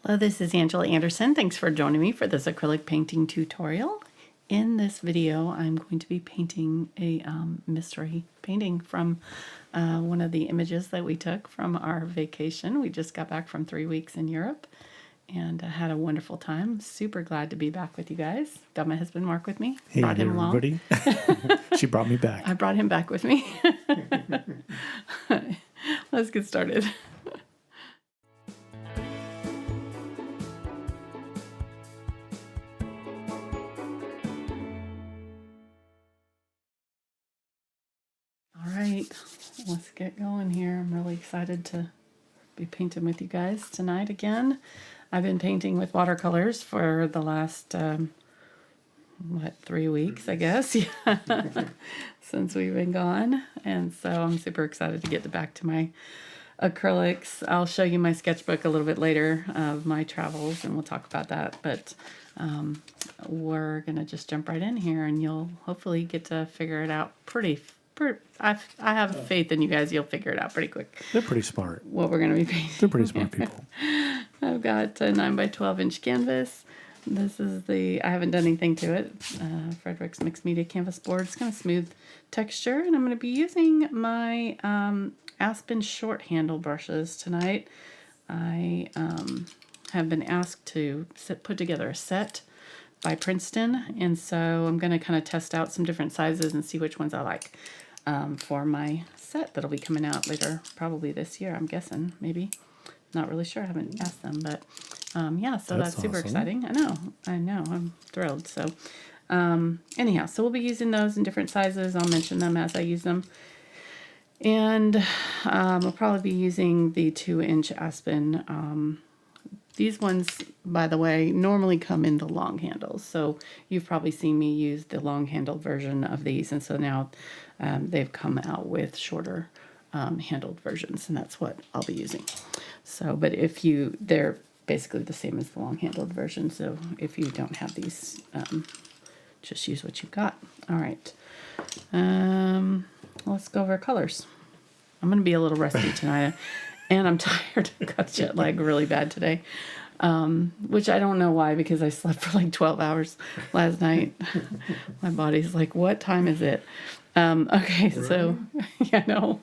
Hello, this is Angela Anderson. Thanks for joining me for this acrylic painting tutorial. In this video, I'm going to be painting a mystery painting from one of the images that we took from our vacation. We just got back from 3 weeks in Europe and had a wonderful time. Super glad to be back with you guys. Got my husband Mark with me. Hey brought him everybody. She brought me back. I brought him back with me. Let's get started. All right, let's get going here. I'm really excited to be painting with you guys tonight again. I've been painting with watercolors for the last, 3 weeks, I guess, yeah, since we've been gone. And so I'm super excited to get back to my acrylics. I'll show you my sketchbook a little bit later of my travels, and we'll talk about that. But we're going to just jump right in here, and you'll hopefully get to figure it out I have faith in you guys. You'll figure it out pretty quick. They're pretty smart. What we're going to be painting. They're pretty smart people. I've got a 9 by 12 inch canvas. This is I haven't done anything to it. Fredrix mixed media canvas board. It's kind of smooth texture, and I'm going to be using my Aspen short handle brushes tonight. I have been asked to put together a set by Princeton, and so I'm going to kind of test out some different sizes and see which ones I like for my set that'll be coming out later, probably this year, I'm guessing, maybe. Not really sure, I haven't asked them, but yeah, so that's super awesome. exciting. I know, I'm thrilled. So anyhow, so we'll be using those in different sizes. I'll mention them as I use them. And I'll probably be using the 2-inch Aspen. These ones, by the way, normally come in the long handles. So you've probably seen me use the long handled version of these. And so now they've come out with shorter handled versions, and that's what I'll be using. So, but they're basically the same as the long handled version. So if you don't have these, just use what you've got. All right. Let's go over colors. I'm going to be a little rusty tonight. And I'm tired. I got jet lag really bad today, which I don't know why, because I slept for like 12 hours last night. My body's like, what time is it? Okay, really? So, yeah, no.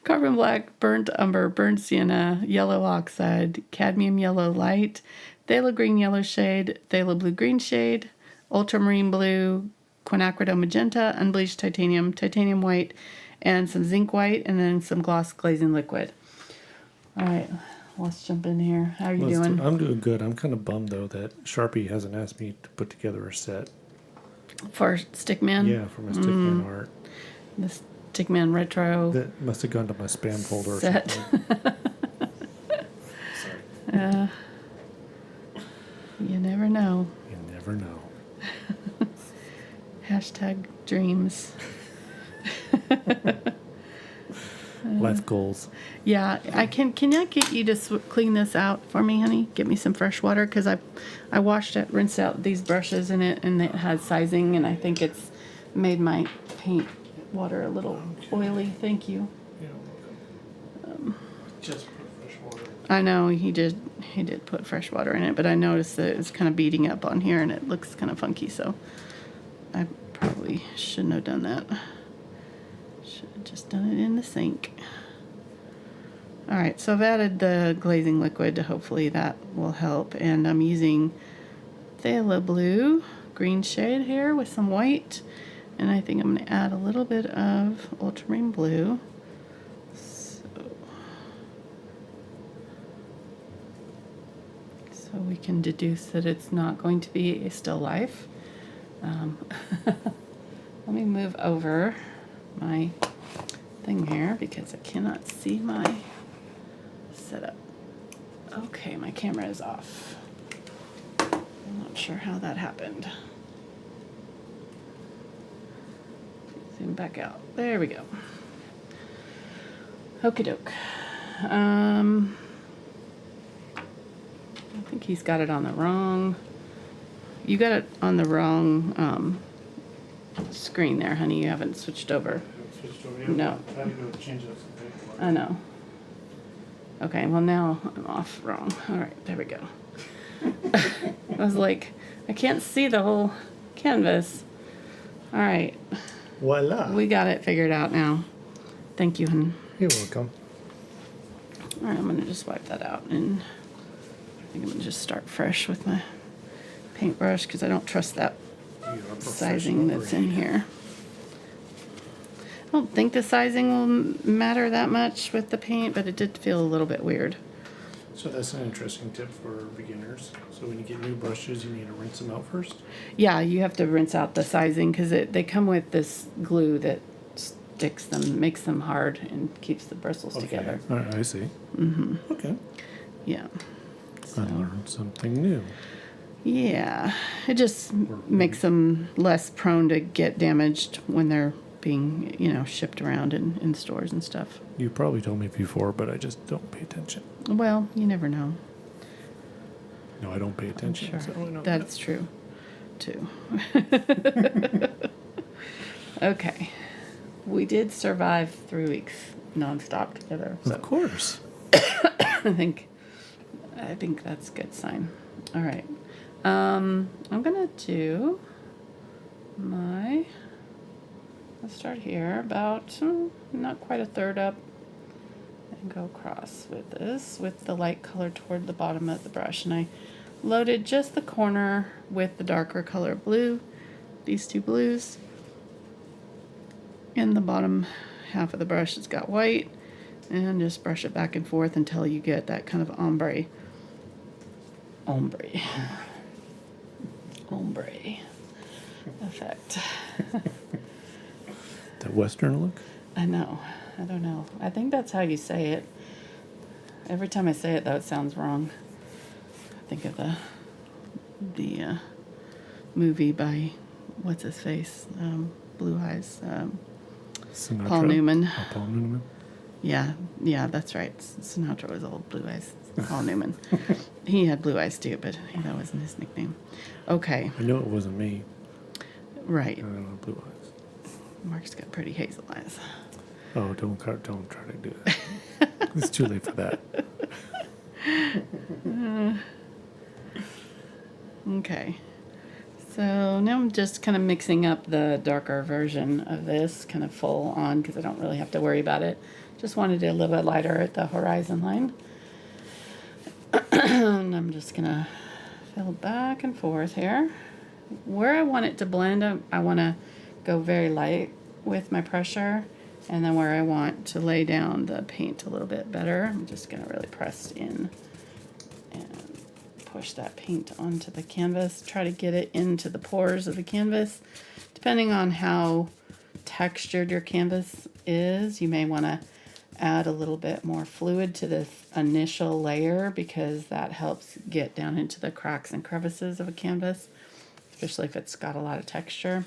Carbon black, burnt umber, burnt sienna, yellow oxide, cadmium yellow light, phthalo green yellow shade, phthalo blue green shade, ultramarine blue, quinacridone magenta, unbleached titanium, titanium white, and some zinc white, and then some gloss glazing liquid. All right, let's jump in here. How are you doing? I'm doing good. I'm kind of bummed, though, that Sharpie hasn't asked me to put together a set. For Stickman? Yeah, for my Stickman art. The Stickman Retro That must have gone to my spam folder set. or something. You never know. You never know. Hashtag dreams. Life goals. Yeah, can I get you to clean this out for me, honey? Get me some fresh water, because I rinsed out these brushes in it, and it has sizing, and I think it's made my paint water a little oily. Thank you. Just put fresh water. I know he did put fresh water in it, but I noticed that it's kind of beating up on here, and it looks kind of funky, so I probably shouldn't have done that. Should have just done it in the sink. All right, so I've added the glazing liquid. Hopefully that will help. And I'm using phthalo blue, green shade here with some white. And I think I'm going to add a little bit of ultramarine blue. So we can deduce that it's not going to be a still life. Let me move over my thing here because I cannot see my setup. Okay, my camera is off. I'm not sure how that happened. Zoom back out. There we go. Okie doke. I think he's got it on the wrong. You got it on the wrong screen there, honey. You haven't switched over. Switched over. No. I had to go change it. I know. Okay, well now I'm off wrong. All right, there we go. I was like, I can't see the whole canvas. All right, Voila. we got it figured out now. Thank you, hun. You're welcome. All right, I'm gonna just wipe that out, and I think I'm gonna just start fresh with my paintbrush because I don't trust that sizing that's in here. I don't think the sizing will matter that much with the paint, but it did feel a little bit weird. So that's an interesting tip for beginners. So when you get new brushes, you need to rinse them out first? Yeah, you have to rinse out the sizing because they come with this glue that sticks them, makes them hard, and keeps the bristles together. All right, I see. Okay. Yeah. I learned something new. Yeah, it just makes them less prone to get damaged when they're being, shipped around in stores and stuff. You probably told me before, but I just don't pay attention. Well, you never know. No, I don't pay attention. Sure, So I know that's true, too. Okay, we did survive 3 weeks nonstop together. that. Of course. I think that's a good sign. All right. I'm gonna do let's start here about not quite a third up and go across with this with the light color toward the bottom of the brush, and I loaded just the corner with the darker color blue, these two blues. In the bottom half of the brush it's got white, and just brush it back and forth until you get that kind of ombre effect. The Western look? I know. I don't know. I think that's how you say it. Every time I say it, though, it sounds wrong. I think of the movie by what's his face, Blue Eyes, Sinatra? Paul Newman. Oh, Paul Newman? Yeah, that's right. Sinatra was old Blue Eyes. Paul Newman. He had blue eyes too, but that wasn't his nickname. Okay. I know it wasn't me. Right. I don't know blue eyes. Mark's got pretty hazel eyes. Oh, don't try to do that. It's too late for that. Okay. So now I'm just kind of mixing up the darker version of this, kind of full on, because I don't really have to worry about it. Just wanted it a little bit lighter at the horizon line. And I'm just going to fill back and forth here. Where I want it to blend, I want to go very light with my pressure. And then where I want to lay down the paint a little bit better, I'm just going to really press in and push that paint onto the canvas. Try to get it into the pores of the canvas. Depending on how textured your canvas is, you may want to add a little bit more fluid to this initial layer because that helps get down into the cracks and crevices of a canvas, especially if it's got a lot of texture.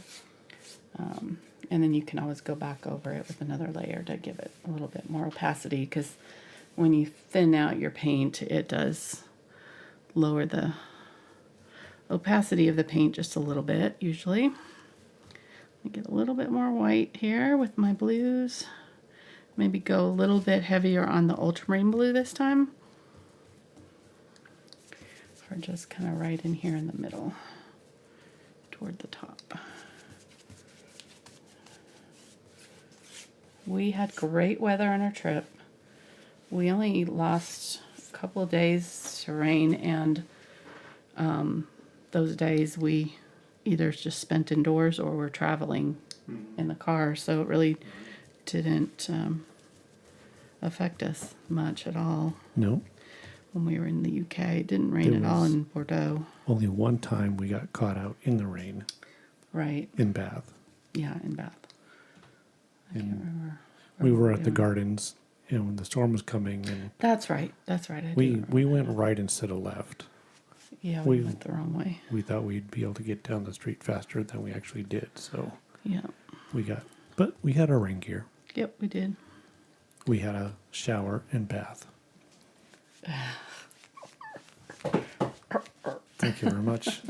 And then you can always go back over it with another layer to give it a little bit more opacity, because when you thin out your paint, it does lower the opacity of the paint just a little bit, usually. I get a little bit more white here with my blues. Maybe go a little bit heavier on the Ultramarine Blue this time. Or just kind of right in here in the middle, toward the top. We had great weather on our trip. We only lost a couple of days to rain, and those days we either just spent indoors or were traveling in the car, so it really didn't affect us much at all. No. When we were in the UK, it didn't rain at all in Bordeaux. Only one time we got caught out in the rain. Right. In Bath. Yeah, in Bath. I can't remember. We were at the gardens, and when the storm was coming, and That's right. I we went right instead of left. Yeah, we went the wrong way. We thought we'd be able to get down the street faster than we actually did, so Yeah. but we had our rain gear. Yep, we did. We had a shower and bath. Thank you very much.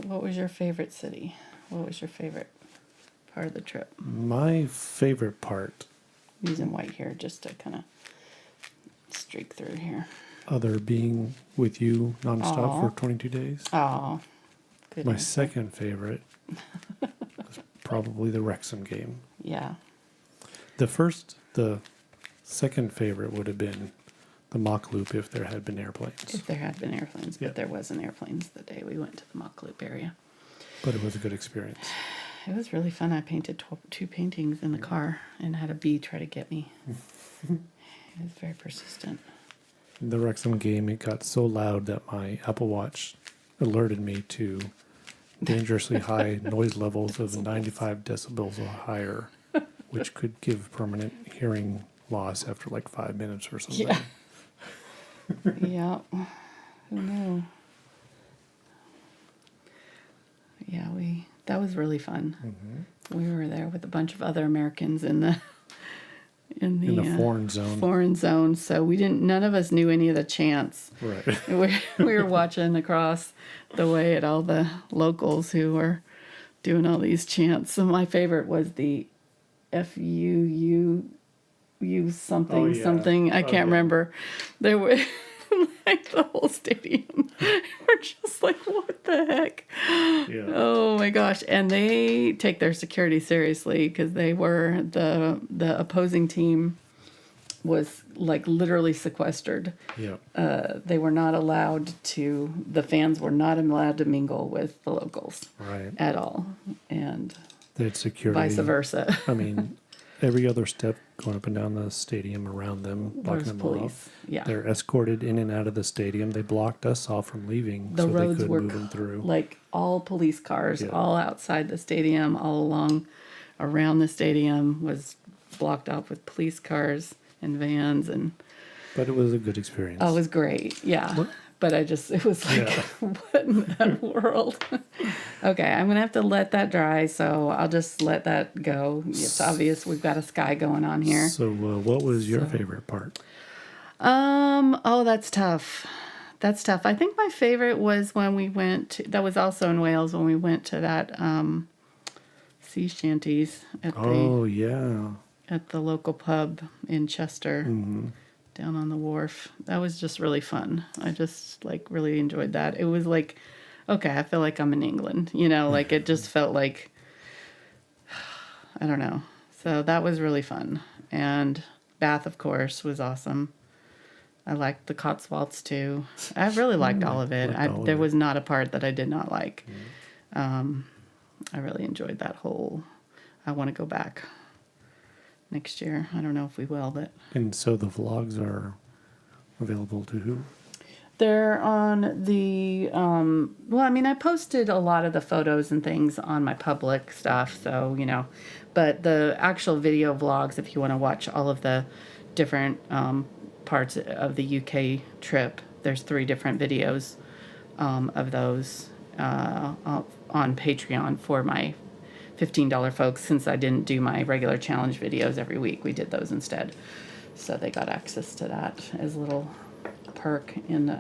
What was your favorite city? What was your favorite part of the trip? My favorite part, Using white here just to kind of streak through here. Other being with you nonstop Aw. for 22 days. Oh, good. My answer. second favorite was probably the Wrexham game. Yeah. The second favorite would have been the mock loop if there had been airplanes. If there had been airplanes, Yeah. but there wasn't airplanes the day we went to the mock loop area. But it was a good experience. It was really fun. I painted 2 paintings in the car and had a bee try to get me. It was very persistent. In the Wrexham game, it got so loud that my Apple Watch alerted me to dangerously high noise levels of 95 decibels or higher, which could give permanent hearing loss after like 5 minutes or something. Yeah. Yeah. Who knew? Yeah, that was really fun. Mm-hmm. We were there with a bunch of other Americans in the foreign zone. Foreign zone. So none of us knew any of the chants. Right. We were watching across the way at all the locals who were doing all these chants. So my favorite was the FUU something Oh, yeah. something. I Oh, can't yeah. remember. There were like the whole stadium. We're just like, what the heck? Yeah. Oh my gosh! And they take their security seriously because they were the opposing team was like literally sequestered. Yeah. They were not allowed to. The fans were not allowed to mingle with the locals Right. at all, and They had security. vice versa. I mean, every other step going up and down the stadium around them, blocking There's them police. off. Yeah. They're escorted in and out of the stadium. They blocked us off from leaving The so they roads couldn't were move them through. like all police cars, Yeah. all outside the stadium, all along around the stadium was blocked off with police cars and vans, and But it was a good experience. oh, it was great. Yeah. What? But it was like, Yeah. what in that world? Okay, I'm going to have to let that dry, so I'll just let that go. It's obvious we've got a sky going on here. So what was your favorite part? Oh, that's tough. That's tough. I think my favorite was when we that was also in Wales, when we went to that sea shanties at the local pub in Chester. Mm-hmm. Down on the wharf. That was just really fun. I just like really enjoyed that. It was like, okay, I feel like I'm in England, like it just felt like, I don't know. So that was really fun. And Bath, of course, was awesome. I liked the Cotswolds too. I really liked all of it. There was not a part that I did not like. I really enjoyed that whole, I want to go back next year. I don't know if we will, but... And so the vlogs are available to who? They're on the... I posted a lot of the photos and things on my public stuff, so, But the actual video vlogs, if you want to watch all of the different parts of the UK trip, there's 3 different videos of those on Patreon for my $15 folks. Since I didn't do my regular challenge videos every week, we did those instead. So they got access to that as a little perk in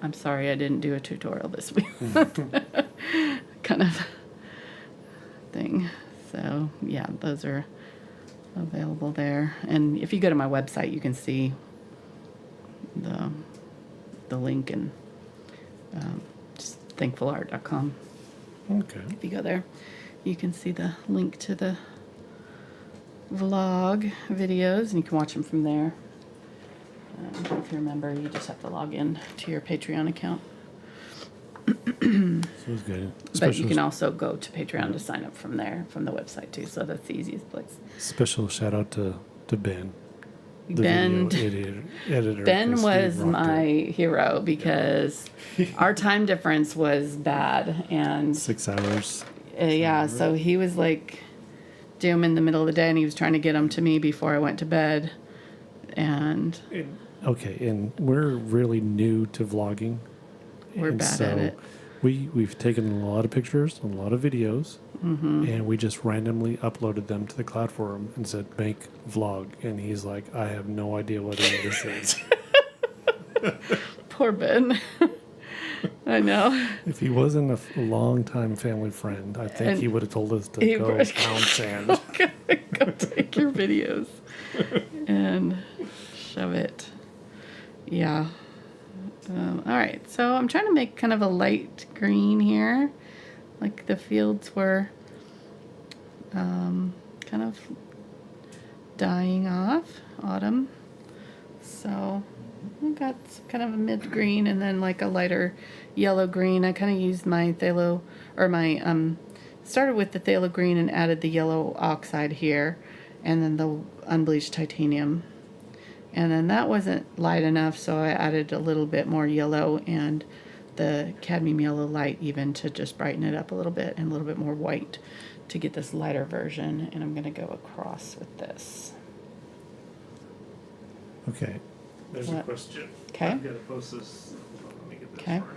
I'm sorry I didn't do a tutorial this week kind of thing. So yeah, those are available there. And if you go to my website, you can see the link and just thankfulart.com. Okay. If you go there, you can see the link to the vlog videos, and you can watch them from there. If you remember, you just have to log in to your Patreon account. So it was good. But you can also go to Patreon to sign up from there, from the website too. So that's the easiest place. Special shout out to Ben. Ben Editor. Ben 'cause he was rocked my it. hero because our time difference was bad, and 6 hours. yeah, so he was like doom in the middle of the day, and he was trying to get them to me before I went to bed. And Okay, and we're really new to vlogging. we're And bad at it. We've taken a lot of pictures, a lot of videos, Mm-hmm. and we just randomly uploaded them to the cloud forum and said, make vlog. And he's like, I have no idea what any of this is. Poor Ben. I know. If he wasn't a long-time family friend, I think And he would have told us to he go would- pound sand. Go take your videos and shove it. Yeah. All right, so I'm trying to make kind of a light green here, like the fields were kind of dying off, autumn. So I got kind of a mid green and then like a lighter yellow green. I kind of used my phthalo, or my started with the phthalo green and added the yellow oxide here, and then the unbleached titanium. And then that wasn't light enough, so I added a little bit more yellow and the cadmium yellow light even to just brighten it up a little bit, and a little bit more white to get this lighter version. And I'm going to go across with this. Okay. There's What? a question. Okay. I'm going to post this. Hold on, let me get this Okay. started.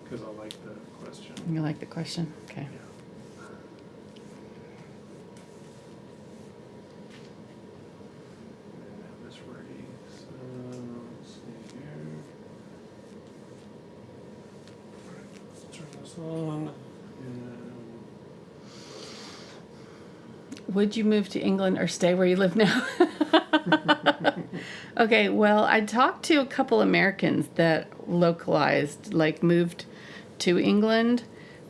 Because I like the question. You like the question? Okay. Yeah. And have this ready. So, let's see here. Alright, let's turn this on. And Would you move to England or stay where you live now? Okay, well, I talked to a couple Americans that localized, like moved to England,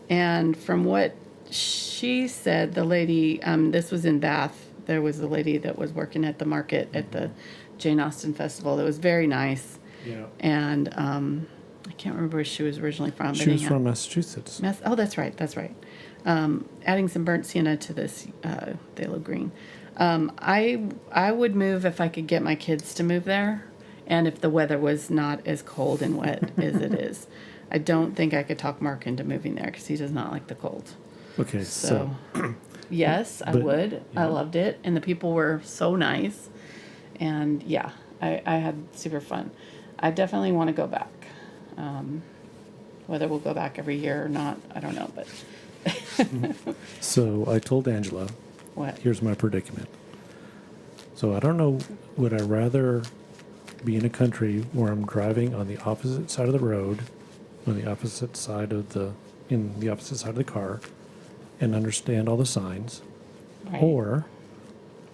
and from what she said, the lady, this was in Bath, there was a lady that was working at the market at the Jane Austen Festival that was very nice, yeah. and I can't remember where she was originally from. She but was anyhow. from Massachusetts. Oh, that's right. That's right. Adding some burnt sienna to this phthalo green. I would move if I could get my kids to move there, and if the weather was not as cold and wet as it is. I don't think I could talk Mark into moving there because he does not like the cold. Okay, So, yes, I but- would. I yeah. loved it, and the people were so nice, and yeah, I had super fun. I definitely want to go back. Whether we'll go back every year or not, I don't know, but So I told Angela, what? here's my predicament. So I don't know, would I rather be in a country where I'm driving on the opposite side of the road, on the opposite side of in the opposite side of the car, and understand all the signs, Right. or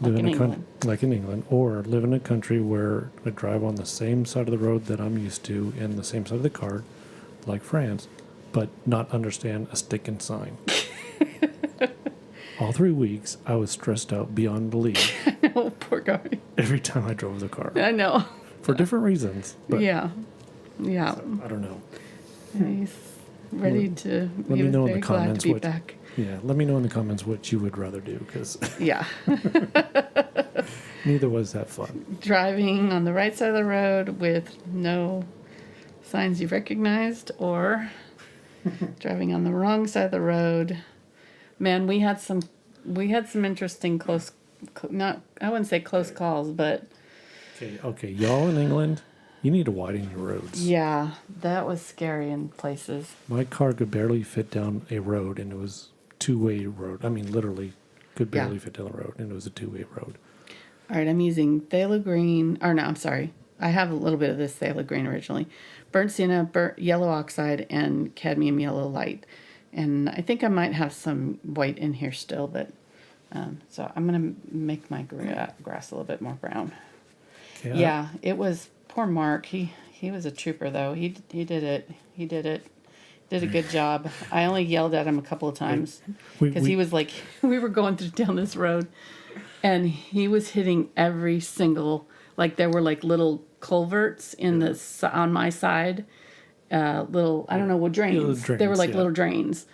live Like in in a country England. like in England, or live in a country where I drive on the same side of the road that I'm used to and the same side of the car, like France, but not understand a stinking sign. All 3 weeks, I was stressed out beyond belief Oh, poor guy. every time I drove the car I know. for different reasons. But Yeah. Yeah. so, I don't know. He's ready to. Let He me was know in very the glad comments to be what- back. Yeah, let me know in the comments what you would rather do, because Yeah. neither was that fun. Driving on the right side of the road with no signs you recognized, or driving on the wrong side of the road. Man, we had some interesting close, not, I wouldn't say close calls, but Okay, y'all in England, you need to widen your roads. yeah, that was scary in places. My car could barely fit down a road, and it was two-way road. I mean, literally, could Yeah. barely fit down the road, and it was a two-way road. All right, I'm using phthalo green, or no, I'm sorry. I have a little bit of this phthalo green originally. Burnt sienna, yellow oxide, and cadmium yellow light. And I think I might have some white in here still, but so I'm going to make my grass a little bit more brown. Okay, Yeah, it was poor Mark. He was a trooper though. He did it. He did it. Did a good job. I only yelled at him a couple of times because he was like, we were going down this road, and he was hitting every single, like there were like little culverts in on my side, little, I don't know what drains. Little They were drains, like yeah. little drains.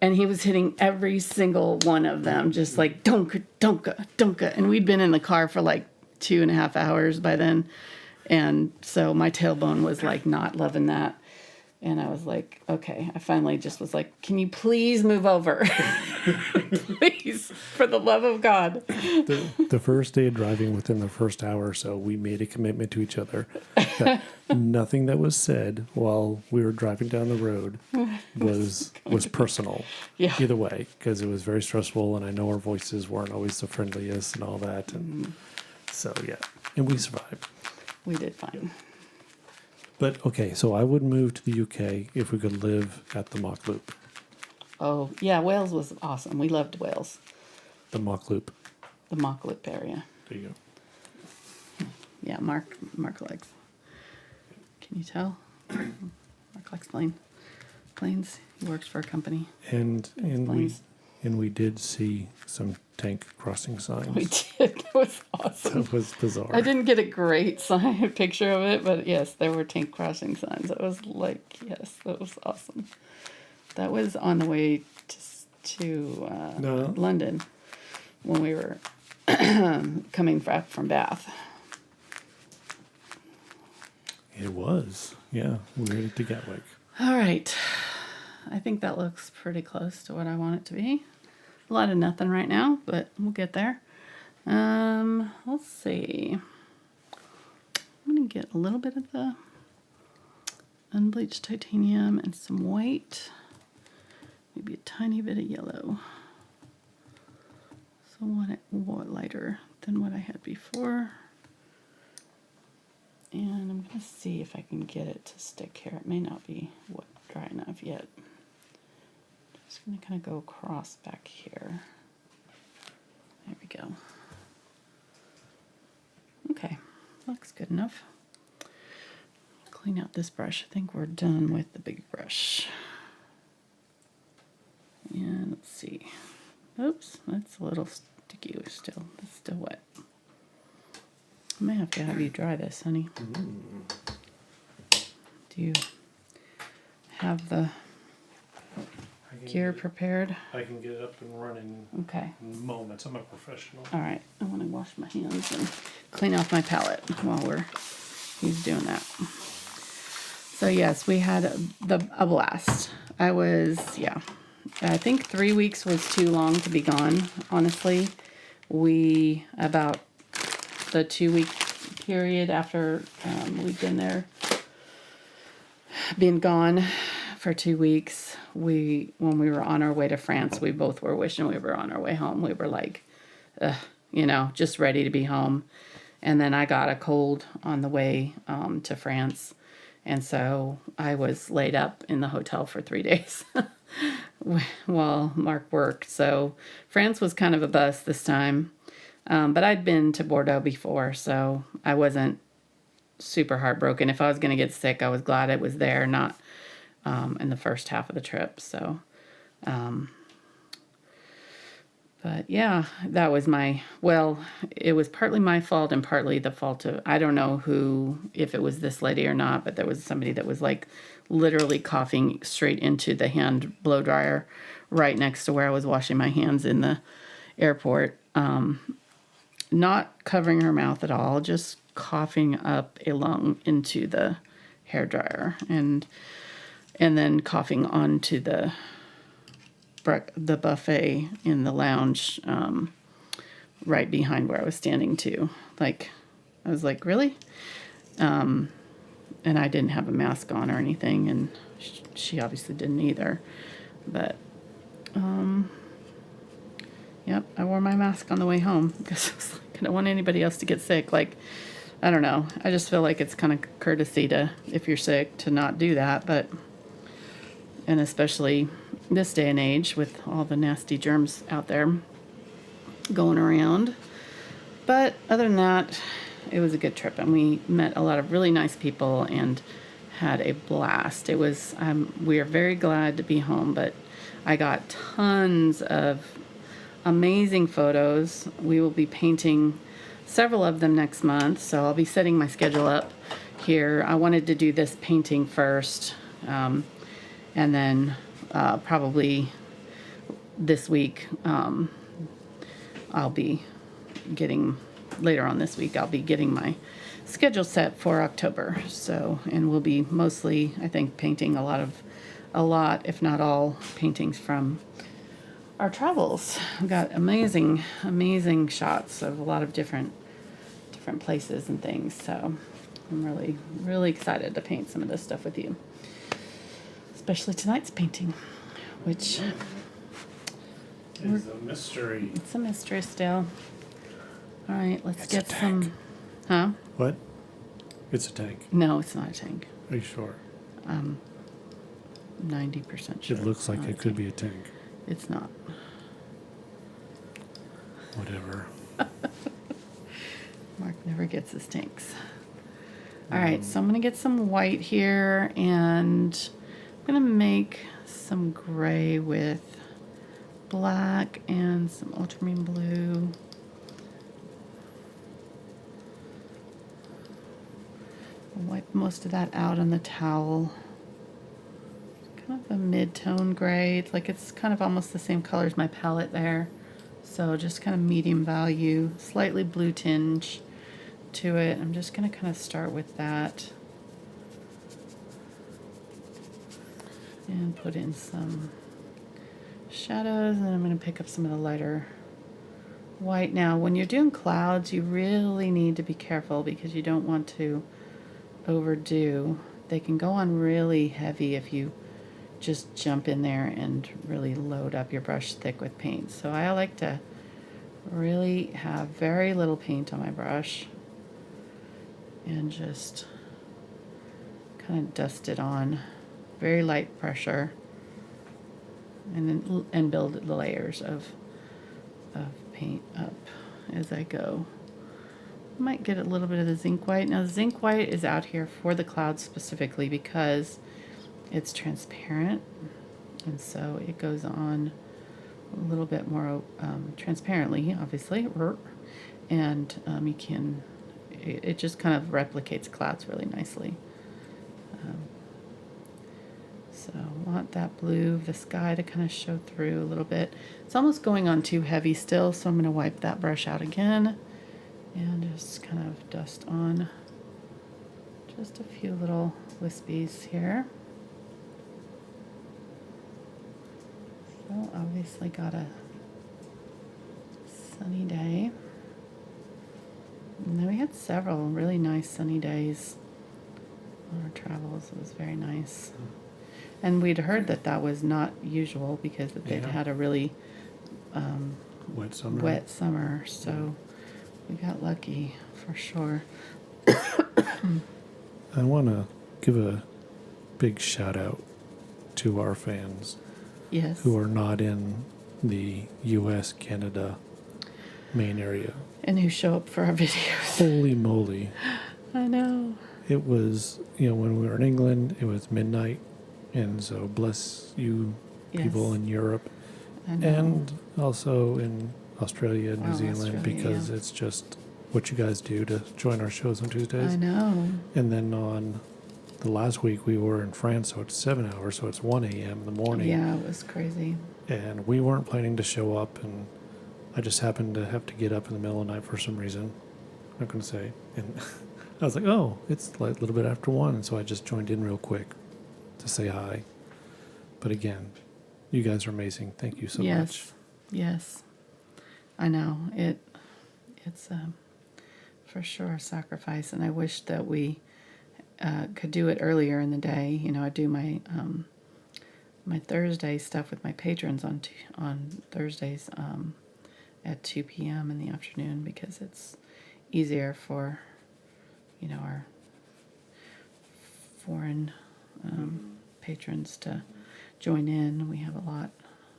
And he was hitting every single one of them, just like dunka, dunka, dunka. And we'd been in the car for like 2.5 hours by then. And so my tailbone was like not loving that. And I was like, okay. I finally just was like, can you please move over? Please, for the love of God. The first day of driving, within the first hour or so, we made a commitment to each other that nothing that was said while we were driving down the road was personal. Yeah. Either way, because it was very stressful, and I know our voices weren't always the friendliest and all that, and so yeah, and we survived. We did fine. But okay, so I would move to the UK if we could live at the Mock Loop. Oh, yeah, Wales was awesome. We loved Wales, The Mock Loop. the Mock Loop area. There you go. Yeah, Mark likes. Can you tell? Mark likes planes. He works for a company. And Planes. we did see some tank crossing signs. We did. It was awesome. That was bizarre. I didn't get a great picture of it, but yes, there were tank crossing signs. I was like, yes, that was awesome. That was on the way to No. London when we were coming back from Bath. It was. Yeah, we were to Gatwick. All right. I think that looks pretty close to what I want it to be. A lot of nothing right now, but we'll get there. Let's see. I'm going to get a little bit of the unbleached titanium and some white. Maybe a tiny bit of yellow. So I want it more lighter than what I had before. And I'm going to see if I can get it to stick here. It may not be dry enough yet. Just going to kind of go across back here. There we go. Okay, looks good enough. Clean out this brush. I think we're done with the big brush. And let's see. Oops, that's a little sticky still. It's still wet. I may have to have you dry this, honey. Do you have the gear prepared? I can get it up and running Okay. in moments. I'm a professional. All right. I want to wash my hands and clean off my palette while he's doing that. So yes, we had a blast. I think 3 weeks was too long to be gone, honestly. About the 2-week period after we'd been gone for 2 weeks, when we were on our way to France, we both were wishing we were on our way home. We were like, just ready to be home. And then I got a cold on the way to France. And so I was laid up in the hotel for 3 days while Mark worked. So France was kind of a bust this time. But I'd been to Bordeaux before, so I wasn't super heartbroken. If I was going to get sick, I was glad it was there, not in the first half of the trip. So, but yeah, that was it was partly my fault and partly the fault of, I don't know if it was this lady or not, but there was somebody that was like literally coughing straight into the hand blow dryer right next to where I was washing my hands in the airport. Not covering her mouth at all, just coughing up a lung into the hairdryer and then coughing onto the buffet in the lounge right behind where I was standing too. Like, I was like, really? And I didn't have a mask on or anything, and she obviously didn't either. But, yep, I wore my mask on the way home because I was like, I don't want anybody else to get sick. Like, I don't know. I just feel like it's kind of courtesy if you're sick, to not do that. And especially this day and age with all the nasty germs out there going around. But other than that, it was a good trip, and we met a lot of really nice people and had a blast. It was, we are very glad to be home, but I got tons of amazing photos. We will be painting several of them next month, so I'll be setting my schedule up here. I wanted to do this painting first, and then probably this week later on this week I'll be getting my schedule set for October. So, and we'll be mostly, I think, painting a lot, if not all, paintings from our travels. We've got amazing shots of a lot of different places and things. So I'm really, really excited to paint some of this stuff with you. Especially tonight's painting, which is a mystery. It's a mystery still. All right, let's It's get a some. tank. Huh? What? It's a tank. No, it's not a tank. Are you sure? 90% sure. It looks it's like not it a could tank. be a tank. It's not. Whatever. Mark never gets his tanks. All right, so I'm going to get some white here, and I'm going to make some gray with black and some ultramarine blue. I'll wipe most of that out on the towel. Kind of a mid-tone gray. It's like it's kind of almost the same color as my palette there. So just kind of medium value, slightly blue tinge to it. I'm just going to kind of start with that and put in some shadows, and then I'm going to pick up some of the lighter white. Now when you're doing clouds, you really need to be careful because you don't want to overdo. They can go on really heavy if you just jump in there and really load up your brush thick with paint. So I like to really have very little paint on my brush and just kind of dust it on, very light pressure, and then build the layers of paint up as I go. I might get a little bit of the zinc white. Now the zinc white is out here for the clouds specifically because it's transparent, and so it goes on a little bit more transparently, obviously, and you can, it just kind of replicates clouds really nicely. So I want that blue of the sky to kind of show through a little bit. It's almost going on too heavy still, so I'm going to wipe that brush out again and just kind of dust on just a few little wispies here. So obviously got a sunny day. And then we had several really nice sunny days on our travels. It was very nice. And we'd heard that that was not usual because they'd had a really wet summer. So we got lucky for sure. I want to give a big shout out to our fans. Yes. Who are not in the U.S., Canada main area. And who show up for our videos. Holy moly. I know. It was, when we were in England, it was midnight. And so bless you people in Europe. I know. And also in Australia and New Zealand, Australia, because it's just what you guys do to join our shows on Tuesdays. I know. And then on the last week we were in France, so it's 7 hours, so it's 1 a.m. in the morning. Yeah, it was crazy. And we weren't planning to show up, and I just happened to have to get up in the middle of the night for some reason. I'm not going to say. And I was like, oh, it's like a little bit after 1, and so I just joined in real quick to say hi. But again, you guys are amazing. Thank you so much. Yes. I know. It's for sure a sacrifice, and I wish that we could do it earlier in the day. I do my my Thursday stuff with my patrons on Thursdays at 2 p.m. in the afternoon because it's easier for our foreign patrons to join in. We have a lot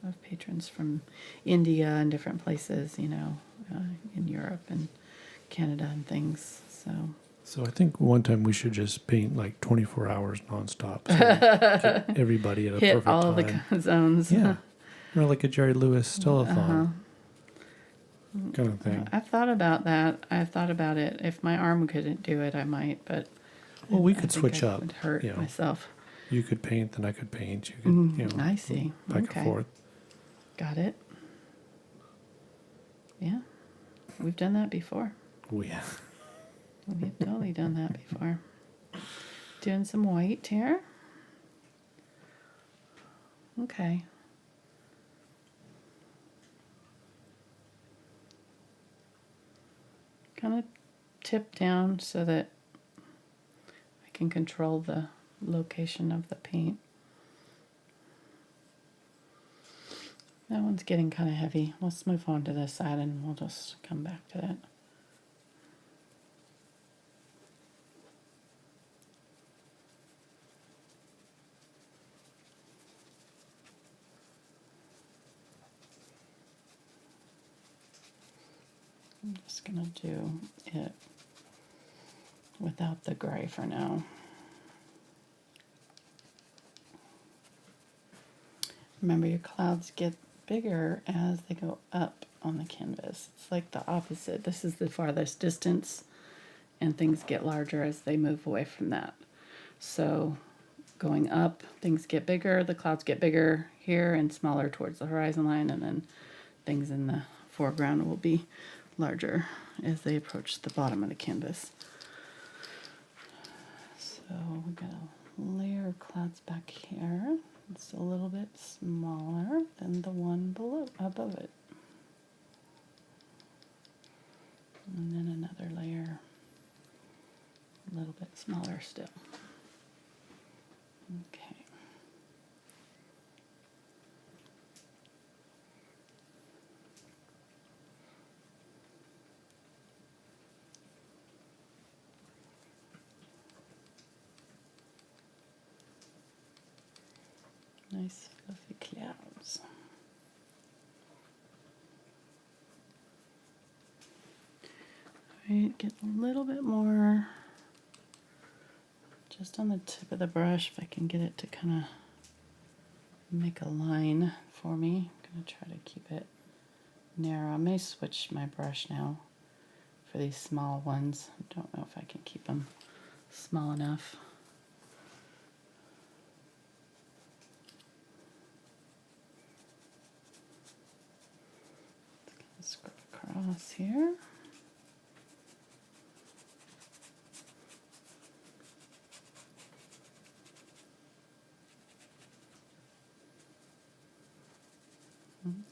of patrons from India and different places, in Europe and Canada and things. So I think one time we should just paint like 24 hours nonstop. So get everybody at a hit perfect all time. the zones. Yeah. Or like a Jerry Lewis telethon kind of thing. I've thought about that. I've thought about it. If my arm couldn't do it, I might, but Well, we I could think switch I up. would hurt myself. You could paint, then I could paint. You could, I see. back and forth. Got it. Yeah. We've done that before. We have. We've totally done that before. Doing some white here. Okay. Kind of tip down so that I can control the location of the paint. That one's getting kind of heavy. Let's move on to this side and we'll just come back to that. I'm just going to do it without the gray for now. Remember, your clouds get bigger as they go up on the canvas. It's like the opposite. This is the farthest distance, and things get larger as they move away from that. So going up, things get bigger, the clouds get bigger here and smaller towards the horizon line, and then things in the foreground will be larger as they approach the bottom of the canvas. So we've got a layer of clouds back here. It's a little bit smaller than the one below, above it. And then another layer, a little bit smaller still. Okay. Nice fluffy clouds. All right, get a little bit more just on the tip of the brush, if I can get it to kind of make a line for me. I'm going to try to keep it narrow. I may switch my brush now for these small ones. I don't know if I can keep them small enough. Scrub across here.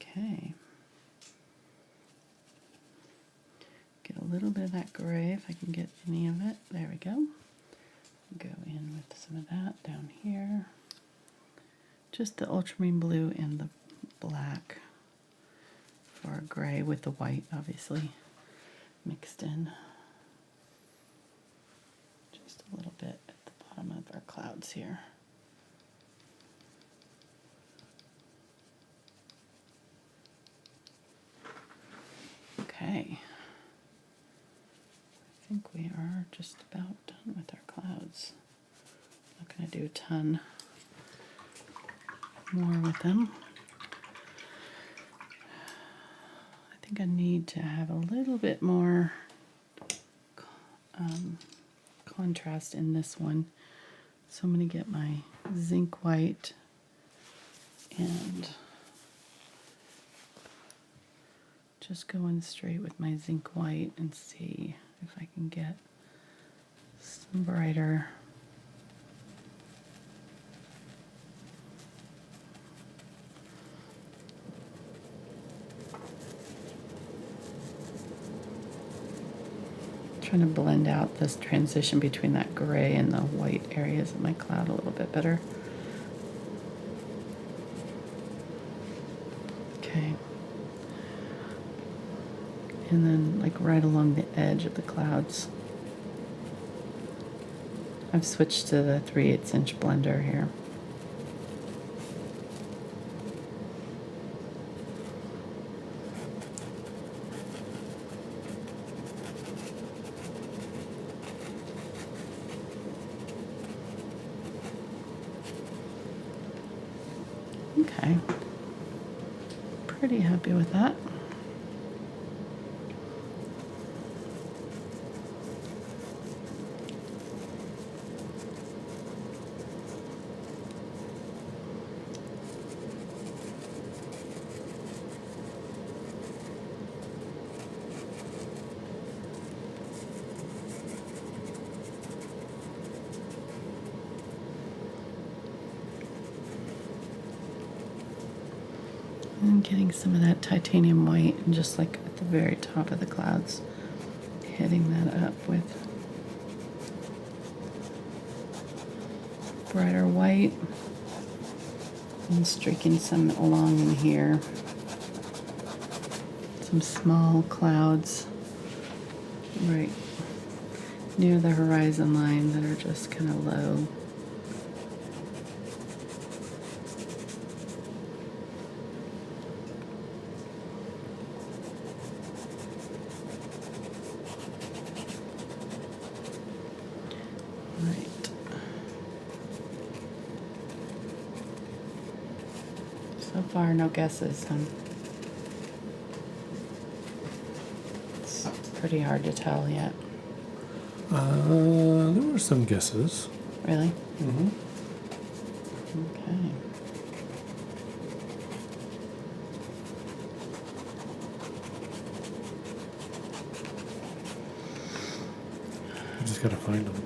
Okay. Get a little bit of that gray if I can get any of it. There we go. Go in with some of that down here. Just the ultramarine blue and the black for gray with the white obviously mixed in. Just a little bit at the bottom of our clouds here. Okay. I think we are just about done with our clouds. Not going to do a ton more with them. I think I need to have a little bit more contrast in this one. So I'm going to get my Zinc White and just go in straight with my Zinc White and see if I can get some brighter trying to blend out this transition between that gray and the white areas of my cloud a little bit better. Okay. And then like right along the edge of the clouds. I've switched to the 3/8 inch blender here. Okay, pretty happy with that. And getting some of that titanium white and just like at the very top of the clouds, hitting that up with brighter white and streaking some along in here. Some small clouds right near the horizon line that are just kind of low. So far, no guesses. It's pretty hard to tell yet. There were some guesses. Really? Mm-hmm. Okay. I just gotta find them.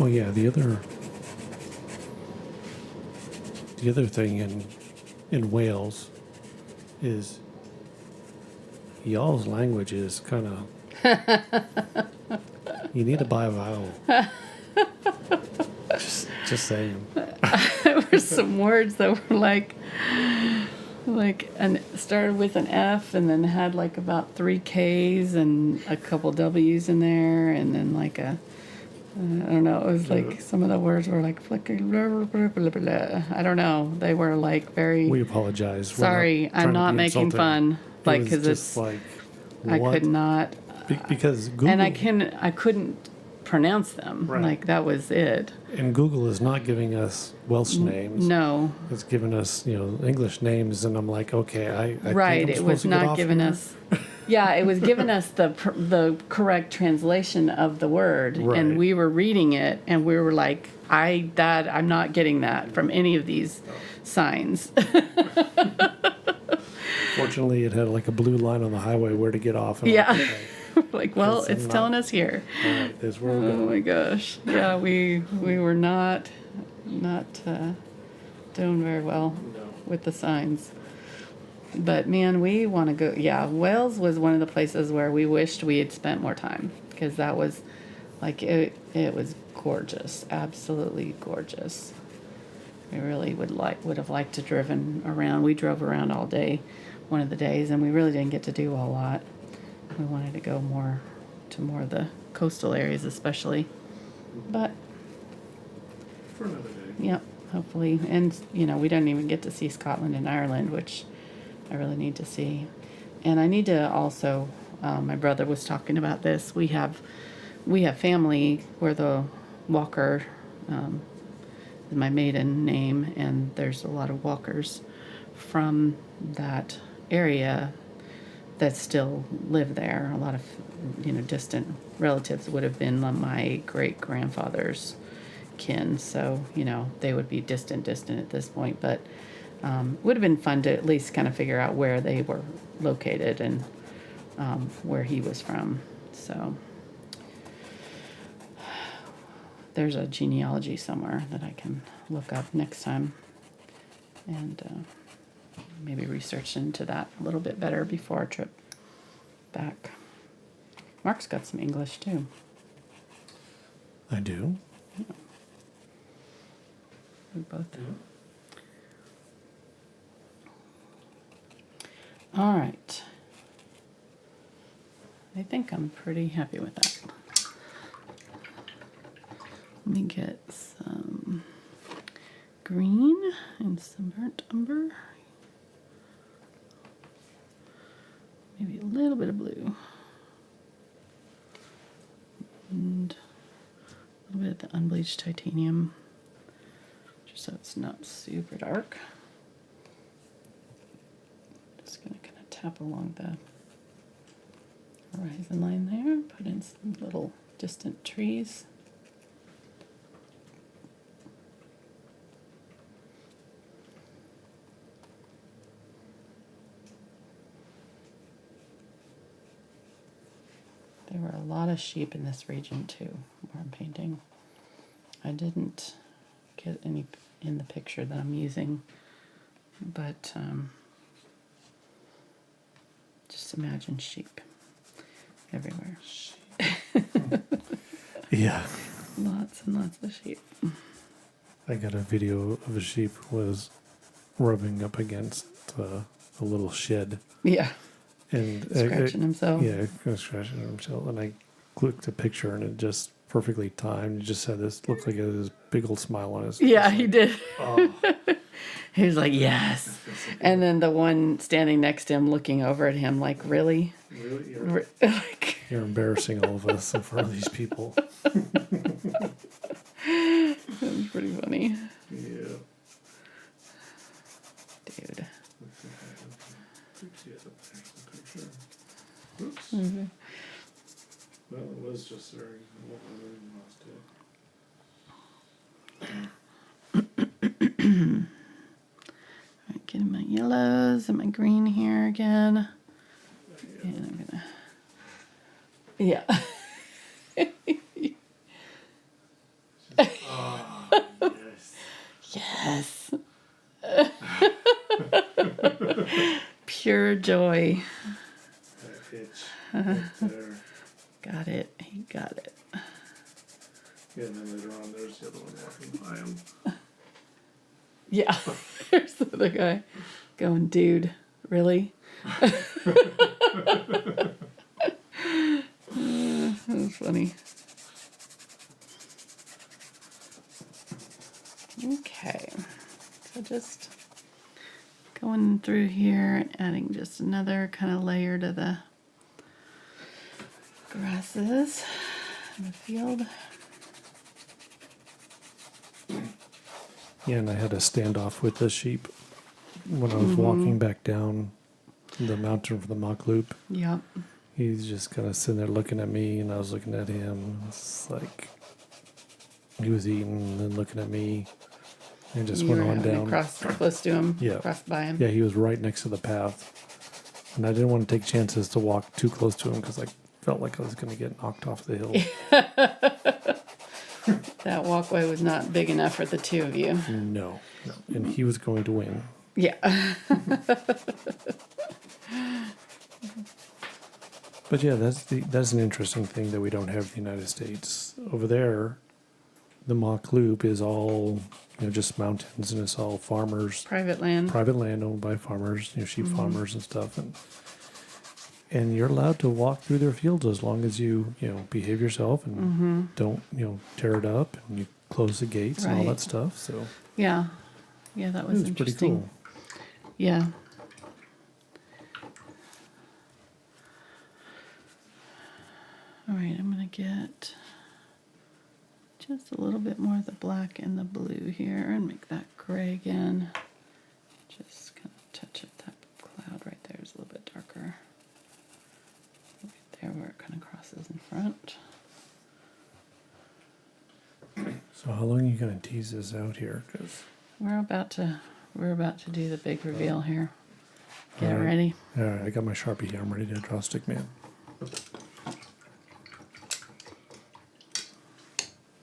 Oh yeah, the other thing in Wales is y'all's language is kind of you need to buy a vowel. Just saying. There were some words that were like and started with an F and then had like about 3 K's and a couple W's in there and then like a I don't know. It was like some of the words were like flicker. Blah, blah, blah, blah, blah. I don't know. They were like very. We apologize. Sorry, I'm not making fun. Like because it's like I could not. Because Google and I couldn't pronounce them. Right. Like that was it. And Google is not giving us Welsh names. No. It's giving us English names, and I'm like, okay, I right. Think I'm it was not giving here. us. Yeah, it was giving us the correct translation of the word, Right. and we were reading it, and we were like, I'm not getting that from any of these signs. Fortunately, it had like a blue line on the highway where to get off. And Yeah. okay, Like, well, Because it's I'm telling not- us here. all right, this is where we're Oh going. my gosh. Yeah, we were not doing very well with the signs. But man, we want to go. Yeah, Wales was one of the places where we wished we had spent more time because that was like it was gorgeous, absolutely gorgeous. We really would have liked to driven around. We drove around all day one of the days and we really didn't get to do a whole lot. We wanted to go more of the coastal areas especially. But For another day. yeah, hopefully. And, we don't even get to see Scotland and Ireland, which I really need to see. And I need to also, my brother was talking about this. We have family where the Walker is my maiden name, and there's a lot of Walkers from that area that still live there. A lot of, distant relatives would have been my great-grandfather's kin, so they would be distant at this point, but would have been fun to at least kind of figure out where they were located and where he was from. So there's a genealogy somewhere that I can look up next time and maybe research into that a little bit better before our trip back. Mark's got some English too. I do. We both. All right. I think I'm pretty happy with that. Let me get some green and some burnt umber. Maybe a little bit of blue. And a little bit of the unbleached titanium, just so it's not super dark. Just gonna kind of tap along the horizon line there, put in some little distant trees. There were a lot of sheep in this region too, where I'm painting. I didn't get any in the picture that I'm using, but just imagine sheep everywhere. Yeah. Lots and lots of sheep. I got a video of a sheep was rubbing up against a little shed. Yeah, And scratching himself. Yeah, scratching himself. And I clicked a picture and it just perfectly timed. It just had this, looked like it was this big old smile on his face. Yeah, he did. Oh. He was like, yes. And then the one standing next to him looking over at him like, really? Really? Like, You're embarrassing all of us in front of these people. pretty funny. Yeah. Dude. Oops. Mhm. Well, it was just there. I lost it. Alright, getting my yellows and my green here again. And I'm gonna. Yeah. Yes. Yes. Pure joy. That itch right there. Got it. He got it. Yeah, and then later on, there's the other one walking by him. Yeah. There's the other guy going, dude, really? That was funny. Okay. So just going through here and adding just another kind of layer to the grasses in the field. Yeah, and I had a standoff with the sheep when I was walking back down the mountain for the mock loop. Yep. He's just kind of sitting there looking at me, and I was looking at him. It's like he was eating and then looking at me, and just You went were on having to down. cross close to him. Yeah. Cross by him. Yeah, he was right next to the path, and I didn't want to take chances to walk too close to him because I felt like I was going to get knocked off the hill. That walkway was not big enough for the two of you. No, and he was going to win. Yeah. But yeah, that's an interesting thing that we don't have in the United States. Over there, the mock loop is all just mountains, and it's all farmers, Private land. private land owned by farmers, sheep farmers and stuff, and you're allowed to walk through their fields as long as you behave yourself and don't tear it up, and you close the gates and all Right. that stuff. So Yeah. Yeah, that it was was pretty interesting. cool. Yeah. All right, I'm going to get just a little bit more of the black and the blue here and make that gray again. Just kind of touch it. That cloud right there is a little bit darker. Right there where it kind of crosses in front. So how long are you going to tease this out here? 'Cause We're about to do the big reveal here. Get All right. ready. all right, I got my Sharpie here. I'm ready to draw stick man.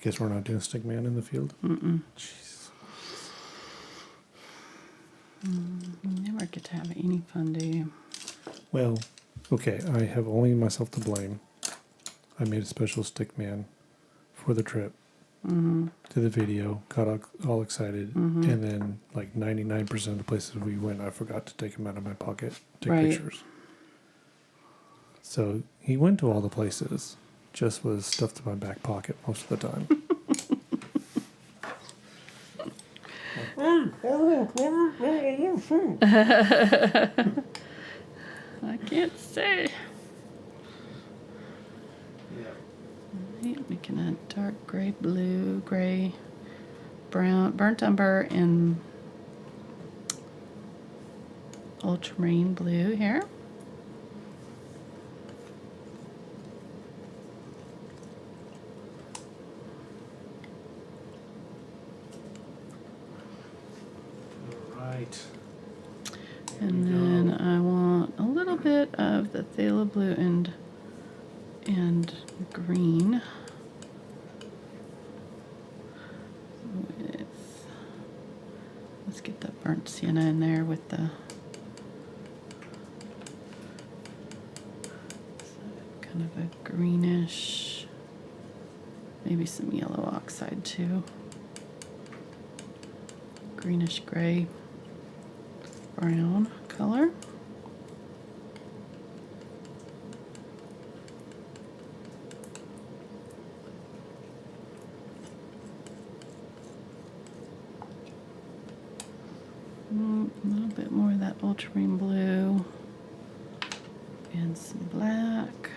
Guess we're not doing stick man in the field. Jeez. You never get to have any fun, do you? Well, okay, I have only myself to blame. I made a special stick man for the trip to the video, got all excited, and then like 99% of the places we went, I forgot to take him out of my pocket, take Right. pictures. So he went to all the places, just was stuffed in my back pocket most of the time. I can't say. Right, making a dark gray, blue, gray, brown, burnt umber, and ultramarine blue here. All right. And then I want a little bit of the phthalo blue and green with, let's get the burnt sienna in there with the kind of a greenish, maybe some yellow oxide too. Greenish gray brown color. A little bit more of that ultramarine blue and some black.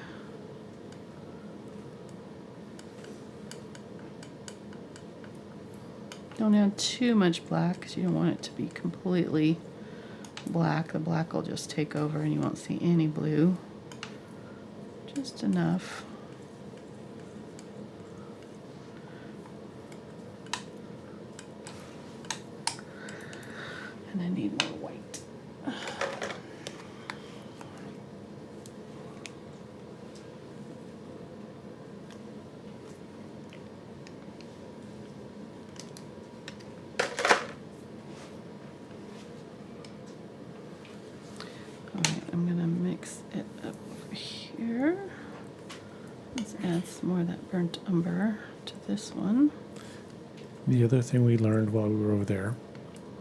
Don't add too much black because you don't want it to be completely black. The black will just take over and you won't see any blue. Just enough. And I need more white. Alright, I'm gonna mix it up over here. Let's add some more of that burnt umber to this one. The other thing we learned while we were over there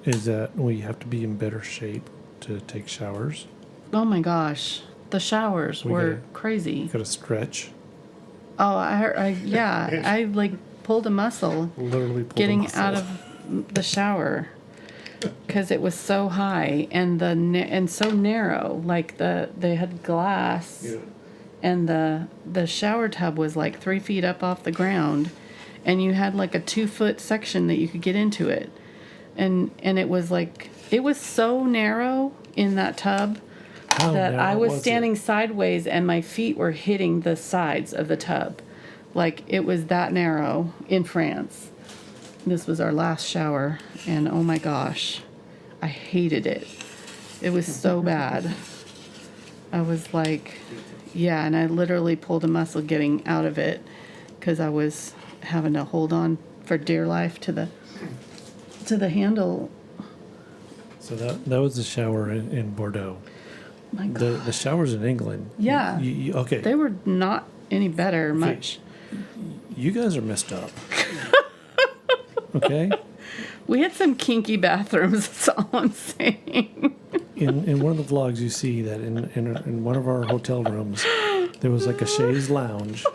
is that we have to be in better shape to take showers. Oh my gosh, the showers We were gotta- crazy. Got to stretch. Oh, yeah, I like pulled a muscle Literally pulled getting a muscle. out of the shower because it was so high and and so narrow. Like they had glass, Yeah. and the shower tub was like 3 feet up off the ground, and you had like a 2-foot section that you could get into it, and it was so narrow in that tub How that I narrow was it? standing sideways and my feet were hitting the sides of the tub. Like it was that narrow in France. This was our last shower, and oh my gosh, I hated it. It was so bad. I was like, yeah, and I literally pulled a muscle getting out of it because I was having to hold on for dear life to the handle. So that was the shower in Bordeaux. My God. The showers in England. Yeah. Okay. They were not any better much. You guys are messed up. Okay. We had some kinky bathrooms, that's all I'm saying. In one of the vlogs, you see that in one of our hotel rooms, there was like a chaise lounge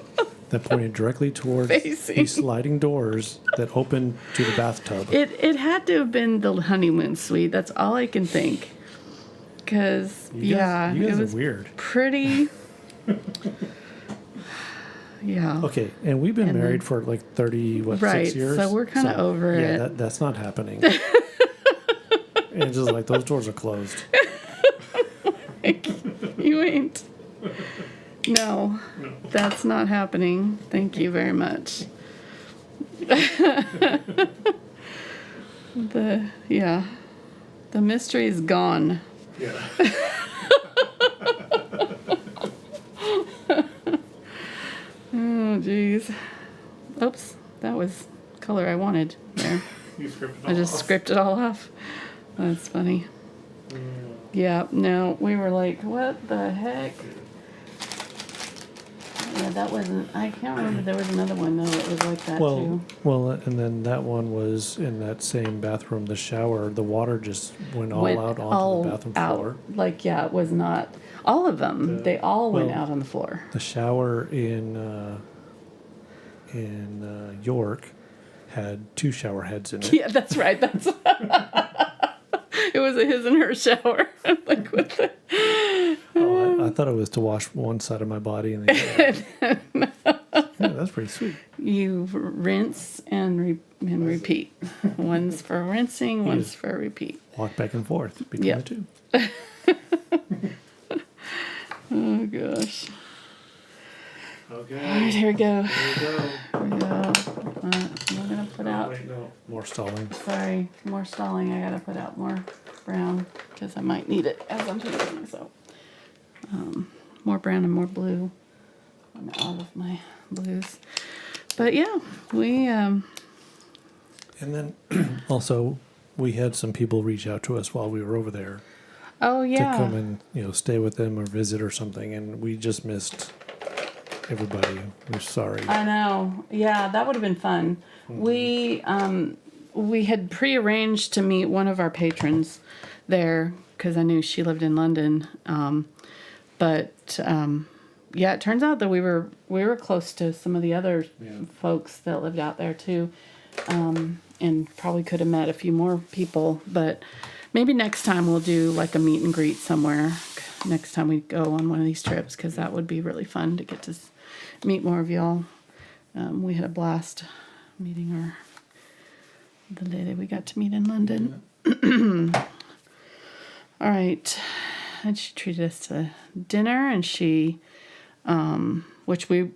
that pointed directly towards Facing. these sliding doors that opened to the bathtub. It had to have been the honeymoon suite. That's all I can think. Because, You guys it are was weird. pretty. Yeah. Okay, and we've been And married then- for like 30, Right, 6 years? so we're kinda over it. Yeah, that's not happening. And it's just like, those doors are closed. You ain't. No, that's not happening. Thank you very much. The mystery is gone. Yeah. Oh, jeez. Oops, that was color I wanted there. You scripted I just scripted it all off. That's funny. Yeah, no, we were like, what the heck? Yeah, that wasn't, I can't remember. There was another one, though, that was like that, too. Well, and then that one was in that same bathroom, the shower, the water just went all out onto the bathroom floor. Like, yeah, it was not, all of them, they all went well, out on the floor. The shower in York had 2 shower heads in it. Yeah, that's right. That's it was a his and her shower. Like with the I thought it was to wash one side of my body and the other. Yeah, that's pretty sweet. you rinse and repeat. One's for rinsing, one's for repeat. Walk back and forth between Yep. the 2. Oh gosh. Okay. All right, here we go. There you go. Here we go. I'm gonna put out. Wait, no. More stalling. Sorry, more stalling. I gotta put out more brown because I might need it as I'm painting. So, more brown and more blue on all of my blues. But yeah, we And then also, we had some people reach out to us while we were over there oh to yeah, come and stay with them or visit or something, and we just missed everybody. We're sorry. I know. Yeah, that would have been fun. We had prearranged to meet one of our patrons there because I knew she lived in London. Yeah, it turns out that we were close to some of the other folks that lived out there too, and probably could have met a few more people. But maybe next time we'll do like a meet and greet somewhere. Next time we go on one of these trips, because that would be really fun to get to meet more of y'all. We had a blast meeting the lady we got to meet in London. All right. And she treated us to dinner, and she, which we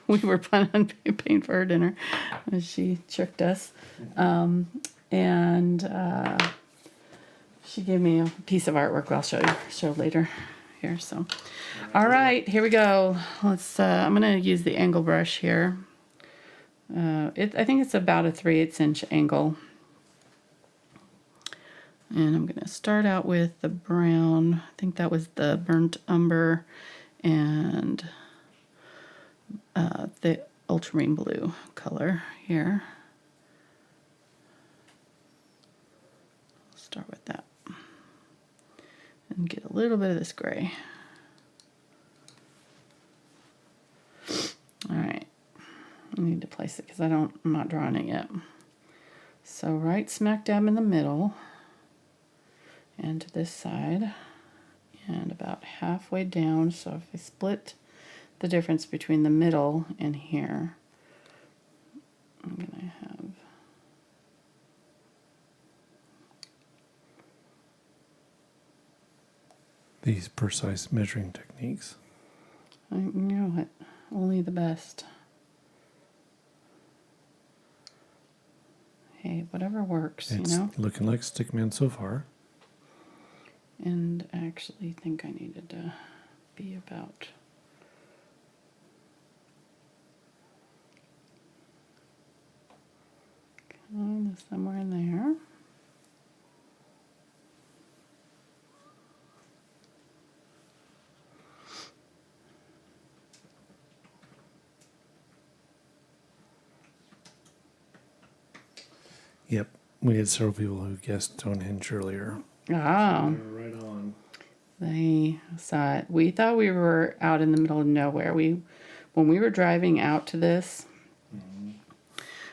we were planning on paying for her dinner, and she tricked us. And she gave me a piece of artwork I'll show later here. So, all right, here we go. Let's. I'm gonna use the angle brush here. I think it's about a 3/8 inch angle. And I'm going to start out with the brown. I think that was the burnt umber and the ultramarine blue color here. I'll start with that. And get a little bit of this gray. All right. I need to place it because I'm not drawing it yet. So right smack dab in the middle. And to this side, and about halfway down. So if I split the difference between the middle and here, I'm going to have these precise measuring techniques. You know what? Only the best. Hey, whatever works, It's you know? looking like Stickman so far. And I actually think I needed to be about kind of somewhere in there. Yep, we had several people who guessed Stonehenge earlier. Oh. Right on. They saw it. We thought we were out in the middle of nowhere. When we were driving out to this,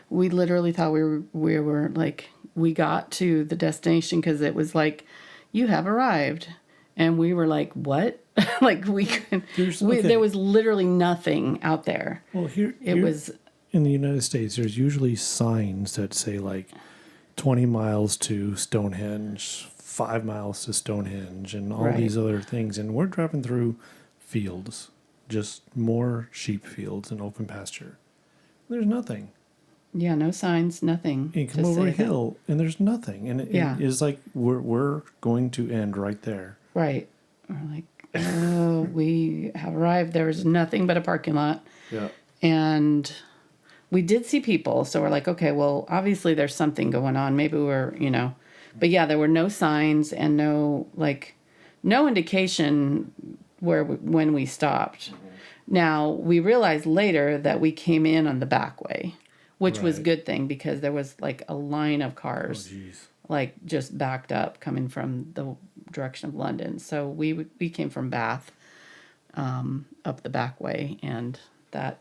we literally thought we were like, we got to the destination because it was like, you have arrived. And we were like, what? Like there was literally nothing out there. Well, here was in the United States, there's usually signs that say like 20 miles to Stonehenge, 5 miles to Stonehenge, and all these other things. And we're driving through fields, just more sheep fields and open pasture. There's nothing. Yeah, no signs, nothing. You come over a hill and there's nothing. And it is like we're going to end right there. Right. We're like, oh, we have arrived. There was nothing but a parking lot. Yeah. And we did see people. So we're like, okay, well, obviously there's something going on. Maybe we're, but yeah, there were no signs and no indication when we stopped. Now, we realized later that we came in on the back way, which was a good thing because there was like a line of cars, like just backed up coming from the direction of London. So we came from Bath up the back way, and that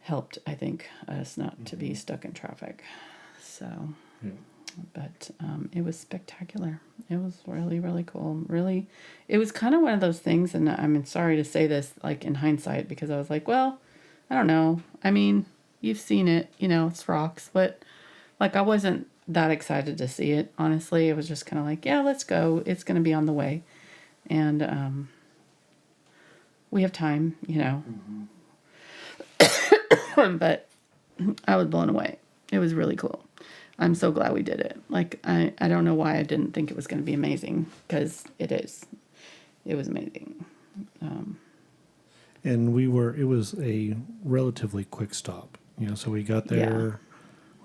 helped, I think, us not to be stuck in traffic. So, but it was spectacular. It was really, really cool. Really, it was kind of one of those things, and I'm sorry to say this, like in hindsight, because I was like, well, I don't know. I mean, you've seen it, it's rocks, but like I wasn't that excited to see it. Honestly, it was just kind of like, yeah, let's go. It's going to be on the way, and we have time, But I was blown away. It was really cool. I'm so glad we did it. Like, I don't know why I didn't think it was going to be amazing, because it is. It was amazing. And it was a relatively quick stop. So we got there,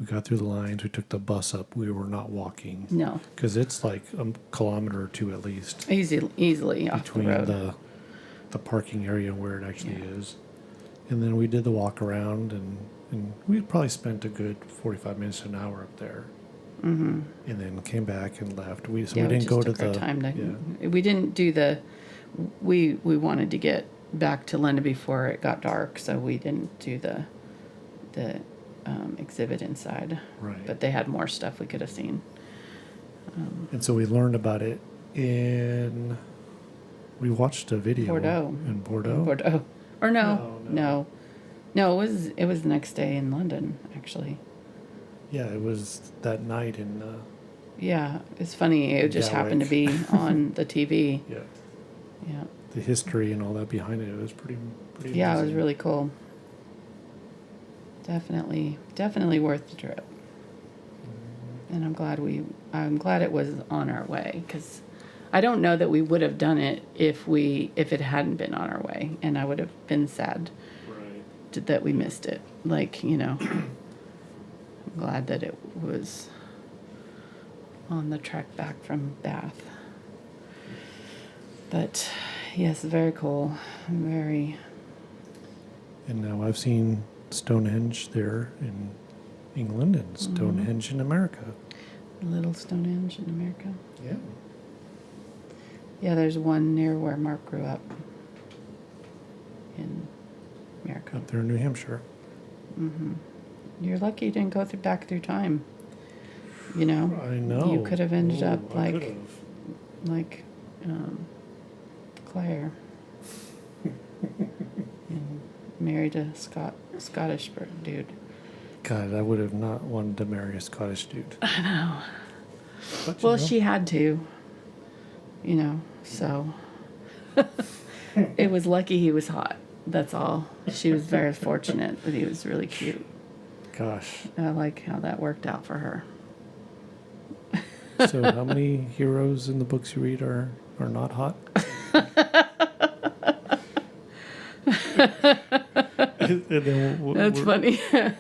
we got through the lines, we took the bus up. We were not walking. No. Because it's like a kilometer or two at least. Easily off the road. Between the parking area where it actually is. And then we did the walk around, and we probably spent a good 45 minutes to an hour up there. Mm-hmm. And then came back and left. We didn't go to the time to. We didn't do the. We wanted to get back to London before it got dark, so we didn't do the exhibit inside. Right. But they had more stuff we could have seen. And so we learned about it we watched a video in Bordeaux. Or no. It was the next day in London, actually. Yeah, it was that night in, Yeah, it's funny. It just happened to Galwick. be on the TV. yeah, Yeah. the history and all that behind it. It was pretty Yeah, it was amazing. really cool. Definitely worth the trip. And I'm glad it was on our way, because I don't know that we would have done it if it hadn't been on our way, and I would have been sad Right. that we missed it. Like, I'm glad that it was on the trek back from Bath. But yes, very cool. Very. And now I've seen Stonehenge there in England and Stonehenge in America. Little Stonehenge in America. Yeah. Yeah, there's one near where Mark grew up in America. Up there in New Hampshire. You're lucky you didn't go back through time. I know. You could have ended up I like could've. like Claire and married a Scottish dude. God, I would have not wanted to marry a Scottish dude. I know. But, Well, she had to. So it was lucky he was hot. That's all. She was very fortunate that he was really cute. Gosh. I like how that worked out for her. So how many heroes in the books you read are not hot? And then That's funny.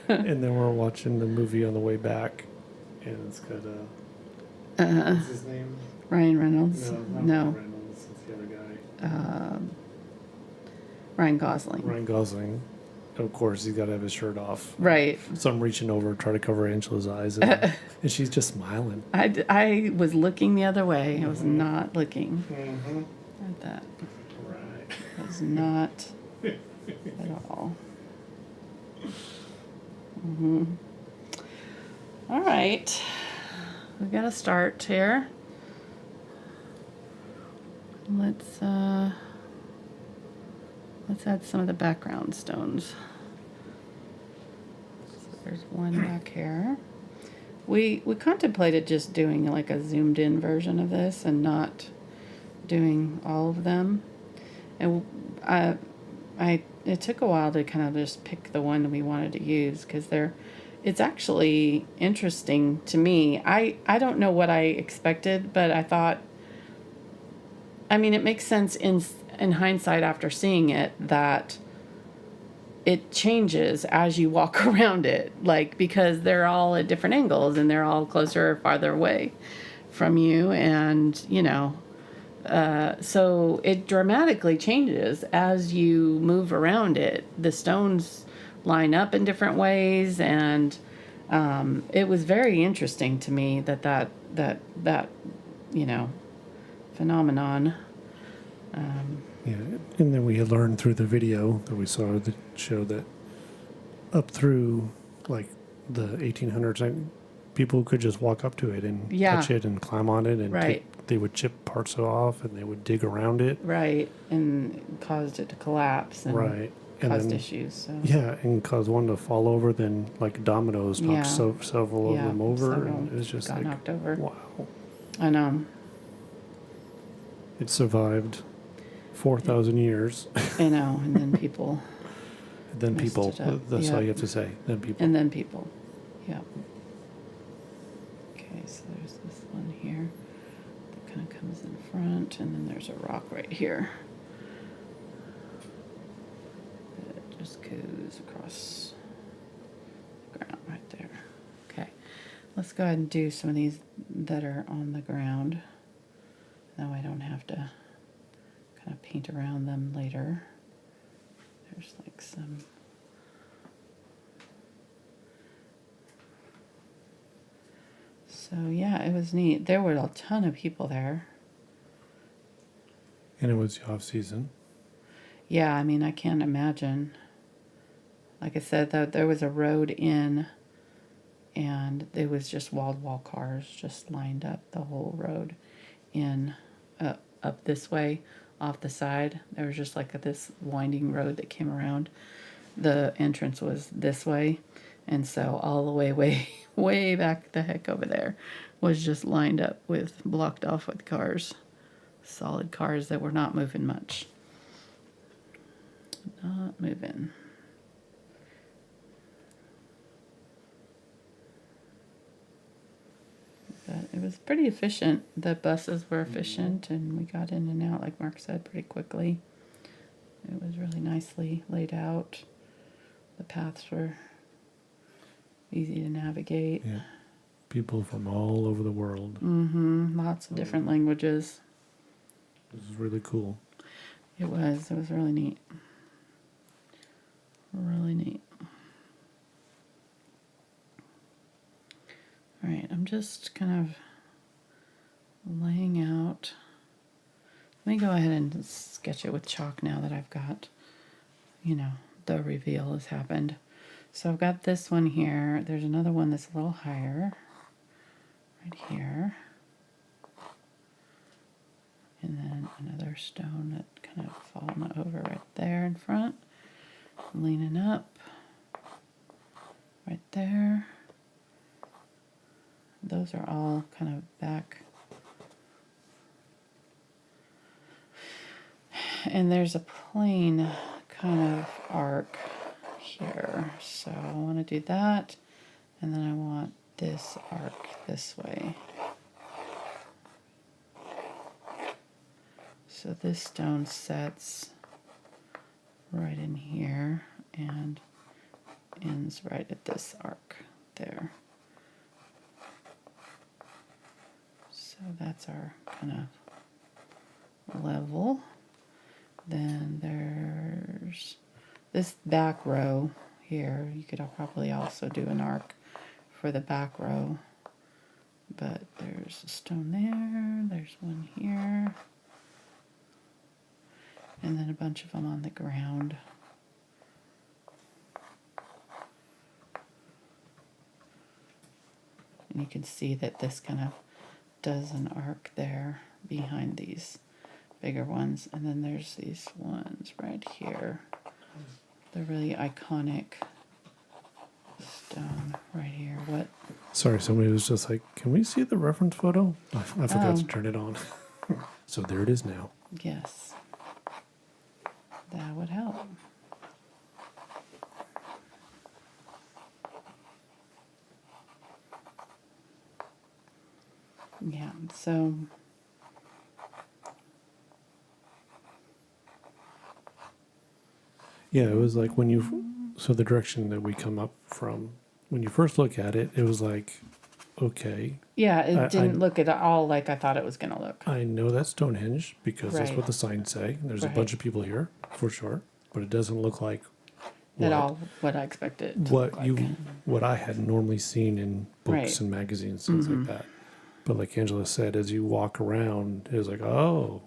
And then we're watching the movie on the way back, and it's got what's his name? Ryan Reynolds. Not No. Ryan Reynolds. It's the other guy. Ryan Gosling. Ryan Gosling. Of course, he's got to have his shirt off. Right. So I'm reaching over, try to cover Angela's eyes, and she's just smiling. I was looking the other way. I was not looking at that. Right. I was not at all. All right. We got to start here. Let's add some of the background stones. So there's one back here. We contemplated just doing like a zoomed in version of this and not doing all of them. And it took a while to kind of just pick the one we wanted to use, because it's actually interesting to me. I don't know what I expected, but I thought, it makes sense in hindsight after seeing it that it changes as you walk around it, like, because they're all at different angles and they're all closer or farther away from you, and so it dramatically changes as you move around it. The stones line up in different ways, and it was very interesting to me that phenomenon. Yeah, and then we had learned through the video that we saw that showed that up through like the 1800s, people could just walk up to it and touch it and climb on it, and they would chip parts off and they would dig around it. Right, and caused it to collapse and caused issues. So. Yeah, and caused one to fall over, then like dominoes knocked several of them over. And it was just got knocked over. Wow. I know. It survived 4,000 years. I know, and then people. That's all you have to say. Then people. And then people. Yeah. Okay, so there's this one here that kind of comes in front, and then there's a rock right here. It just goes across the ground right there. Okay, let's go ahead and do some of these that are on the ground. Now I don't have to kind of paint around them later. There's like some. So yeah, it was neat. There were a ton of people there. And it was the off season. Yeah, I can't imagine. Like I said, there was a road in, and it was just wall-to-wall cars just lined up the whole road in, up this way, off the side. There was just like this winding road that came around. The entrance was this way. And so all the way, way back the heck over there was just lined up with, blocked off with cars. Solid cars that were not moving much. Not moving. But it was pretty efficient. The buses were efficient, and we got in and out, like Mark said, pretty quickly. It was really nicely laid out. The paths were easy to navigate. Yeah. People from all over the world. Lots of different languages. This is really cool. It was really neat. Really neat. All right, I'm just kind of laying out. Let me go ahead and sketch it with chalk now that I've got, you know, the reveal has happened. So I've got this one here. There's another one that's a little higher, right here. And then another stone that kind of fallen over right there in front. Leaning up, right there. Those are all kind of back. And there's a plain kind of arc here. So I want to do that. And then I want this arc this way. So this stone sets right in here and ends right at this arc there. So that's our kind of level. Then there's this back row here. You could probably also do an arc for the back row. But there's a stone there. There's one here. And then a bunch of them on the ground. And you can see that this kind of does an arc there behind these bigger ones. And then there's these ones right here. The really iconic stone right here. What? Sorry, somebody was just like, can we see the reference photo? I forgot to turn it on. So there it is now. Yes. That would help. Yeah, so Yeah, it was like when you, so the direction that we come up from, when you first look at it, it was like, okay, yeah, it I didn't look at all like I thought it was going to look. I know that's Stonehenge because that's Right. what the signs say. There's a Right. bunch of people here for sure, but it doesn't look like At all what I expected it to what look like. you what I had normally seen in books Right. and magazines, things like that. But like Angela said, as you walk around, it was like, oh,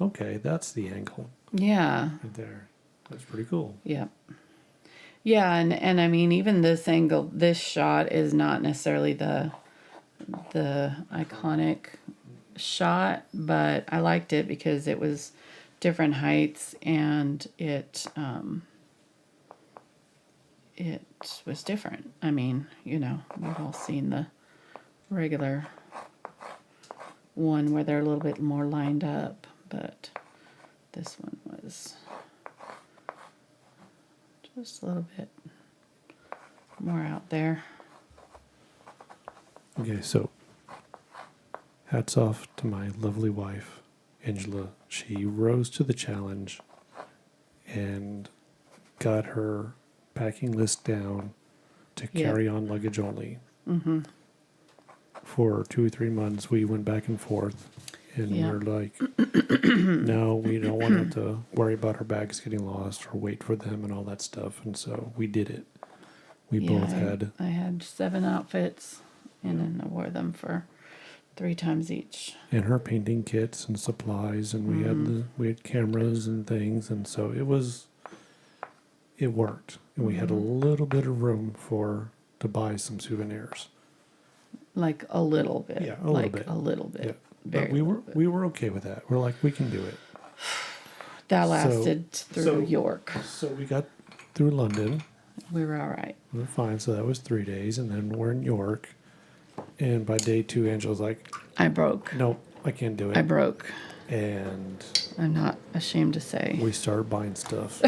okay, that's the angle Yeah. right there. That's pretty cool. Yeah. Yeah, and I mean even this angle, this shot is not necessarily the iconic shot, but I liked it because it was different heights and it was different. I mean, you know, we've all seen the regular one where they're a little bit more lined up, but this one was just a little bit more out there. Okay, so hats off to my lovely wife, Angela. She rose to the challenge and got her packing list down to Yeah. carry on luggage only. Mm-hmm. For 2 or 3 months, we went back and forth, and Yeah. we're like, no, we don't want to worry about our bags getting lost or wait for them and all that stuff. And so we did it. We both had. I had 7 outfits, and then I wore them for 3 times each. And her painting kits and supplies, and we had cameras and things, and so it worked, and we had a little bit of room to buy some souvenirs. Like a little bit. Yeah, a little like bit. a little bit. Yeah, Very but we little bit. were okay with that. We're like, we can do it. That lasted through York. So we got through London, We were all right. We were fine. So that was 3 days. And then we're in York. And by day 2, Angela's like, I broke. nope, I can't do it. I broke. And I'm not ashamed to say. we started buying stuff.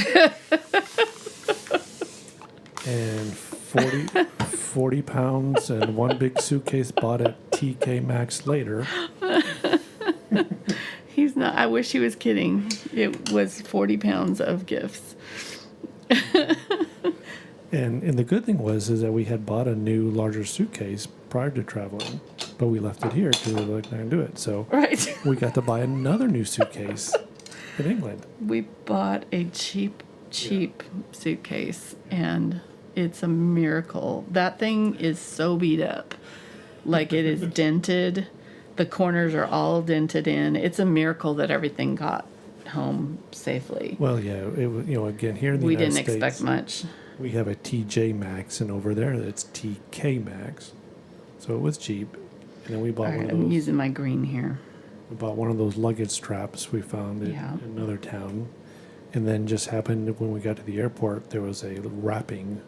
And 40 pounds and one big suitcase bought at TK Maxx later. He's not. I wish he was kidding. It was 40 pounds of gifts. And the good thing was is that we had bought a new larger suitcase prior to traveling, but we left it here because we were like, not going to do it. So Right. we got to buy another new suitcase in England. We bought a cheap suitcase, and it's a miracle. That thing is so beat up. Like, it is dented. The corners are all dented in. It's a miracle that everything got home safely. Well, yeah, it was, again, here in the We United didn't States, expect much. we have a TJ Maxx, and over there it's TK Maxx. So it was cheap. And then we bought All one right, of those. I'm using my green here. We bought one of those luggage straps we found in Yeah. another town. And then just happened when we got to the airport, there was a wrapping.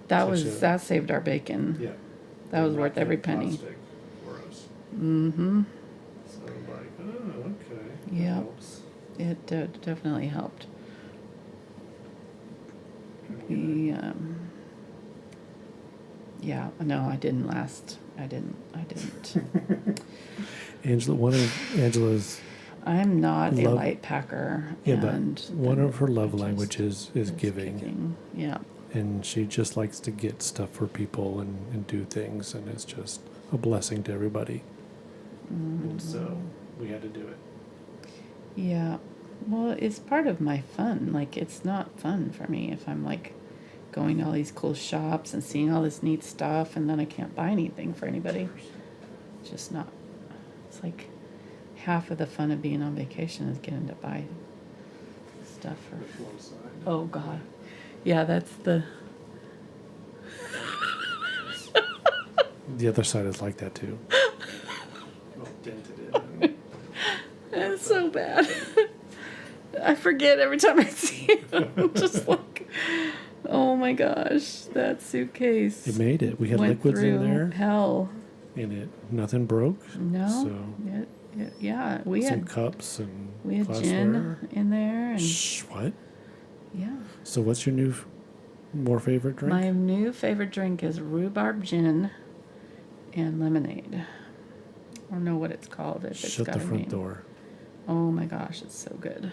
That saved our bacon. Yeah. That was worth every penny. Mm-hmm. So like, oh, okay. Yep. Helps. It definitely helped. Yeah, no, I didn't last. I didn't. One of Angela's, I'm not a Love- light packer. yeah, but and one of her love I just languages is was giving. Yeah. And she just likes to get stuff for people and do things, and it's just a blessing to everybody. And so we had to do it. Yeah. Well, it's part of my fun. Like, it's not fun for me if I'm like going to all these cool shops and seeing all this neat stuff, and then I can't buy anything for anybody. It's just not. It's like half of the fun of being on vacation is getting to buy stuff for. Oh God. Yeah, that's the. The other side is like that too. That's so bad. I forget every time I see it. I'm just like, oh my gosh, that suitcase. It made it. We had went liquids in through there, hell. and nothing broke. No. So Yeah, we some had cups and gin glassware. in there, and Shh, what? yeah. So what's your more favorite drink? My new favorite drink is rhubarb gin and lemonade. I don't know what it's called. If it's Shut got the a front name. door. Oh my gosh, it's so good.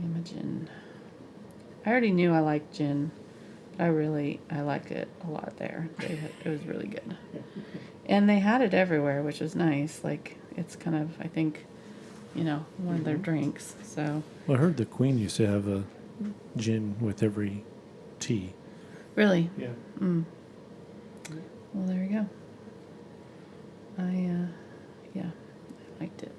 Imogen. I already knew I liked gin. I liked it a lot there. It was really good. And they had it everywhere, which was nice. Like, it's kind of, I think, one of their drinks. So, Well, I heard the Queen used to have a gin with every tea. really, Yeah. well, there you go. I liked it.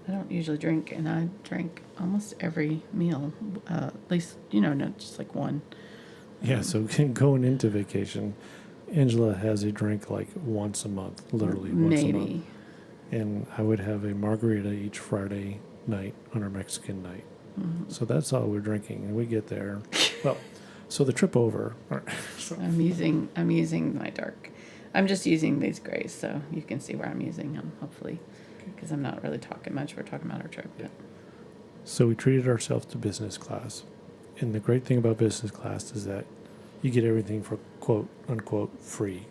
I don't usually drink, and I drink almost every meal. At least, not just like one. Yeah, so going into vacation, Angela has a drink like once a month, literally once a month. Maybe. And I would have a margarita each Friday night on our Mexican night. Mm-hmm. So that's all we're drinking. And we get there. Well, so the trip over. I'm using my dark. I'm just using these grays, so you can see where I'm using them, hopefully, because I'm not really talking much. We're talking about our trip. But. So we treated ourselves to business class. And the great thing about business class is that you get everything for quote unquote free.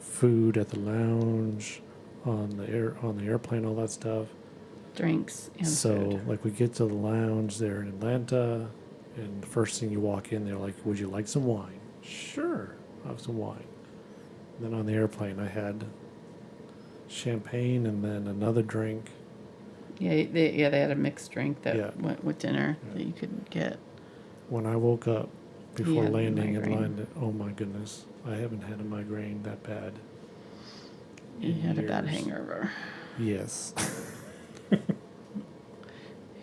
Food at the lounge, on the airplane, all that stuff. Drinks and So food. like we get to the lounge there in Atlanta, and the first thing you walk in, they're like, "Would you like some wine?" Sure, I'll have some wine. And then on the airplane, I had champagne and then another drink. Yeah, they had a mixed drink that Yeah. went with dinner Yeah. that you could get. When I woke up before had the landing in migraine. London, oh my goodness, I haven't had a migraine that bad. You in had a bad years. hangover. Yes.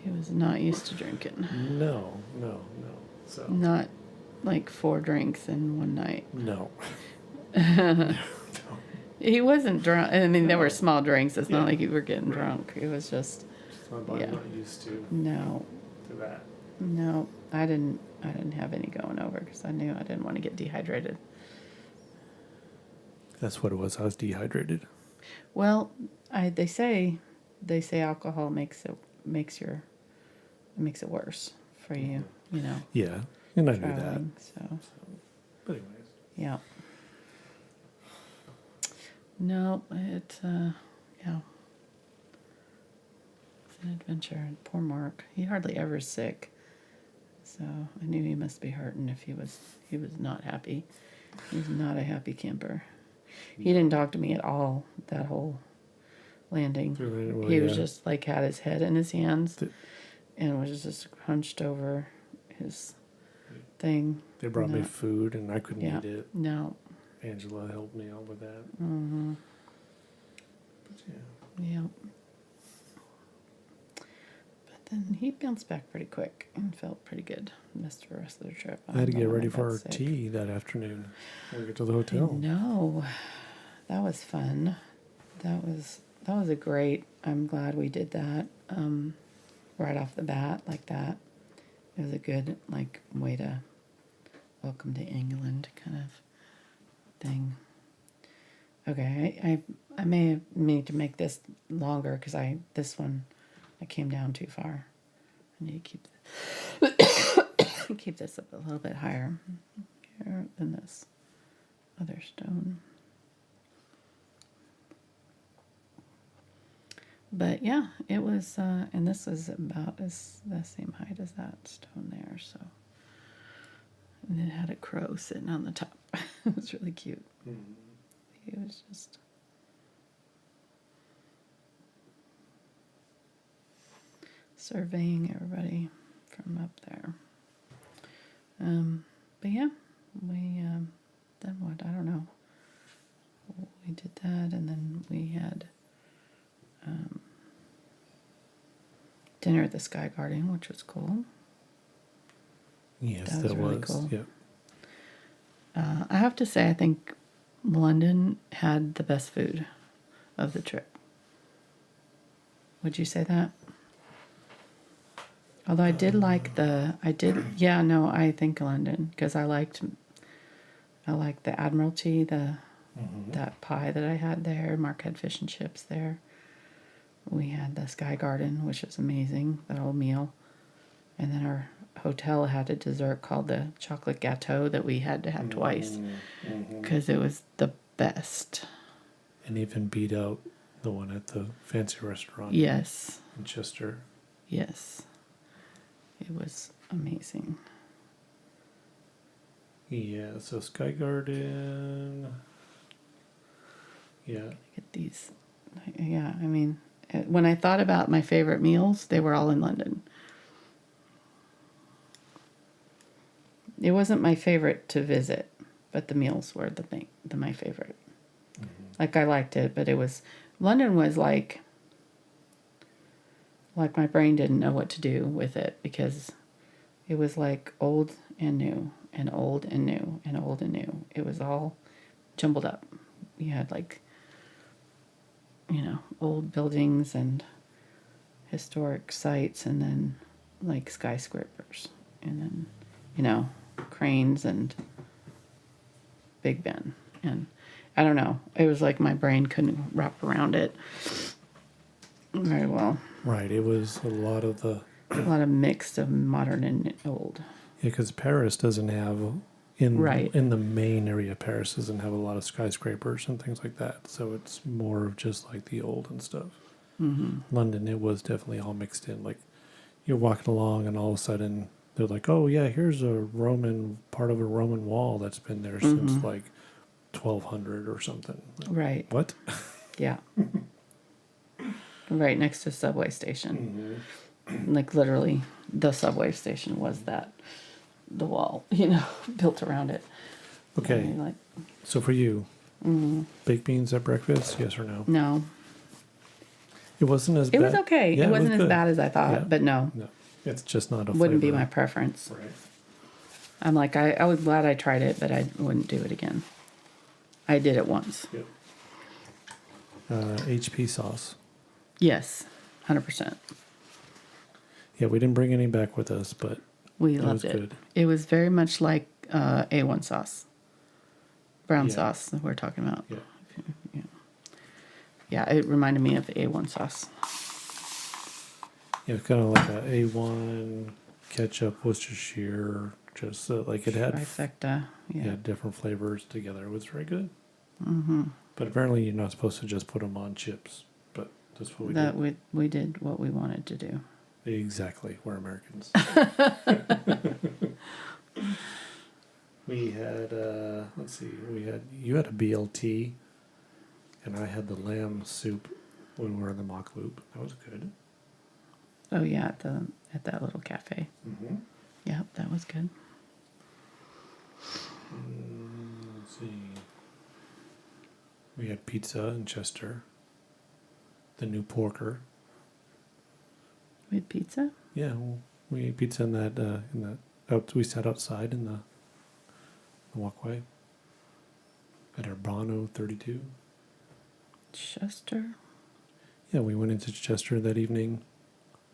He was not used to drinking. No. So Not like 4 drinks in one night. no. He wasn't drunk. I mean, there were No. small drinks. It's Yeah. not like you were getting Right. drunk. It was just, My body's Yeah. not used to no. that. No, I didn't have any going over because I knew I didn't want to get dehydrated. That's what it was. I was dehydrated. Well, they say alcohol makes it worse for you, you know, Yeah, and I knew that. traveling. So, But anyways. yeah. No, yeah. It's an adventure. And poor Mark. He hardly ever is sick. So I knew he must be hurting if he was not happy. He's not a happy camper. He didn't talk to me at all that whole landing. Well, He was yeah. just like had his head in his hands and was just hunched over his thing. They brought me Not- food and I couldn't Yeah. eat it. No. Angela helped me out with that. Mm-hmm. But yeah. Yeah. But then he bounced back pretty quick and felt pretty good. Missed the rest of the trip. I had to don't get know ready if for our that's sick. tea that afternoon when we get to the hotel. No, that was fun. That was a great. I'm glad we did that right off the bat like that. It was a good way to welcome to England kind of thing. Okay, I may have need to make this longer because this one I came down too far. I need to keep this up a little bit higher here than this other stone. But yeah, it was, and this was about the same height as that stone there. So, and it had a crow sitting on the top. It was really cute. Mm-hmm. He was just surveying everybody from up there. But yeah, we then what? I don't know. We did that, and then we had dinner at the Sky Garden, which was cool. Yes, That was that really was. cool. Yeah. I have to say, I think London had the best food of the trip. Would you say that? Although I think London, because I liked the Admiralty, that pie that I had there. Mark had fish and chips there. We had the Sky Garden, which was amazing, that whole meal. And then our hotel had a dessert called the chocolate gâteau that we had to have twice because it was the best. And even beat out the one at the fancy restaurant. Yes. In Chester. Yes. It was amazing. Yeah, so Sky Garden. Yeah. Get these. Yeah, I mean, when I thought about my favorite meals, they were all in London. It wasn't my favorite to visit, but the meals were my favorite. Mm-hmm. Like I liked it, but London was like my brain didn't know what to do with it because it was like old and new and old and new and old and new. It was all jumbled up. We had old buildings and historic sites and then skyscrapers and then, cranes and Big Ben. And I don't know. It was like my brain couldn't wrap around it very well. Right, it was a lot of mix of modern and old. Yeah, because Paris doesn't have, in the main area, Paris doesn't have a lot of skyscrapers and things like that. So it's more of just like the old and stuff. Mm-hmm. London, it was definitely all mixed in. Like you're walking along and all of a sudden they're like, oh yeah, here's part of a Roman wall that's been there since like 1200 or something. Right. What? Yeah. Right next to a subway station. Mm-hmm. Like literally the subway station was the wall, built around it. Okay. So for you, baked beans at breakfast, yes or no? No. It wasn't as bad. It was okay. Yeah, it wasn't as good. bad as I thought, but no. No. It's just not a Wouldn't flavor. be my preference. Right. I'm like, I was glad I tried it, but I wouldn't do it again. I did it once. Yep. HP sauce. Yes, 100%. Yeah, we didn't bring any back with us, but We That loved was it. good. It was very much like A1 sauce. Brown Yeah. sauce that we're talking about. Yeah. Yeah, it reminded me of A1 sauce. Yeah, it's kind of like a A1 ketchup, Worcestershire, just like it had Trifecta. Yeah. different flavors together. It was very good. Mm-hmm. But apparently you're not supposed to just put them on chips. But that's what we That did. we did what we wanted to do. Exactly. We're Americans. We had, let's see, you had a BLT, and I had the lamb soup when we were in the mock loop. That was good. Oh yeah, at that little cafe. Mm-hmm. Yep, that was good. Let's see. We had pizza in Chester. The new porker. We had pizza. Yeah, well, we ate pizza in that. We sat outside in the walkway at Urbano 32. Chester. Yeah, we went into Chester that evening.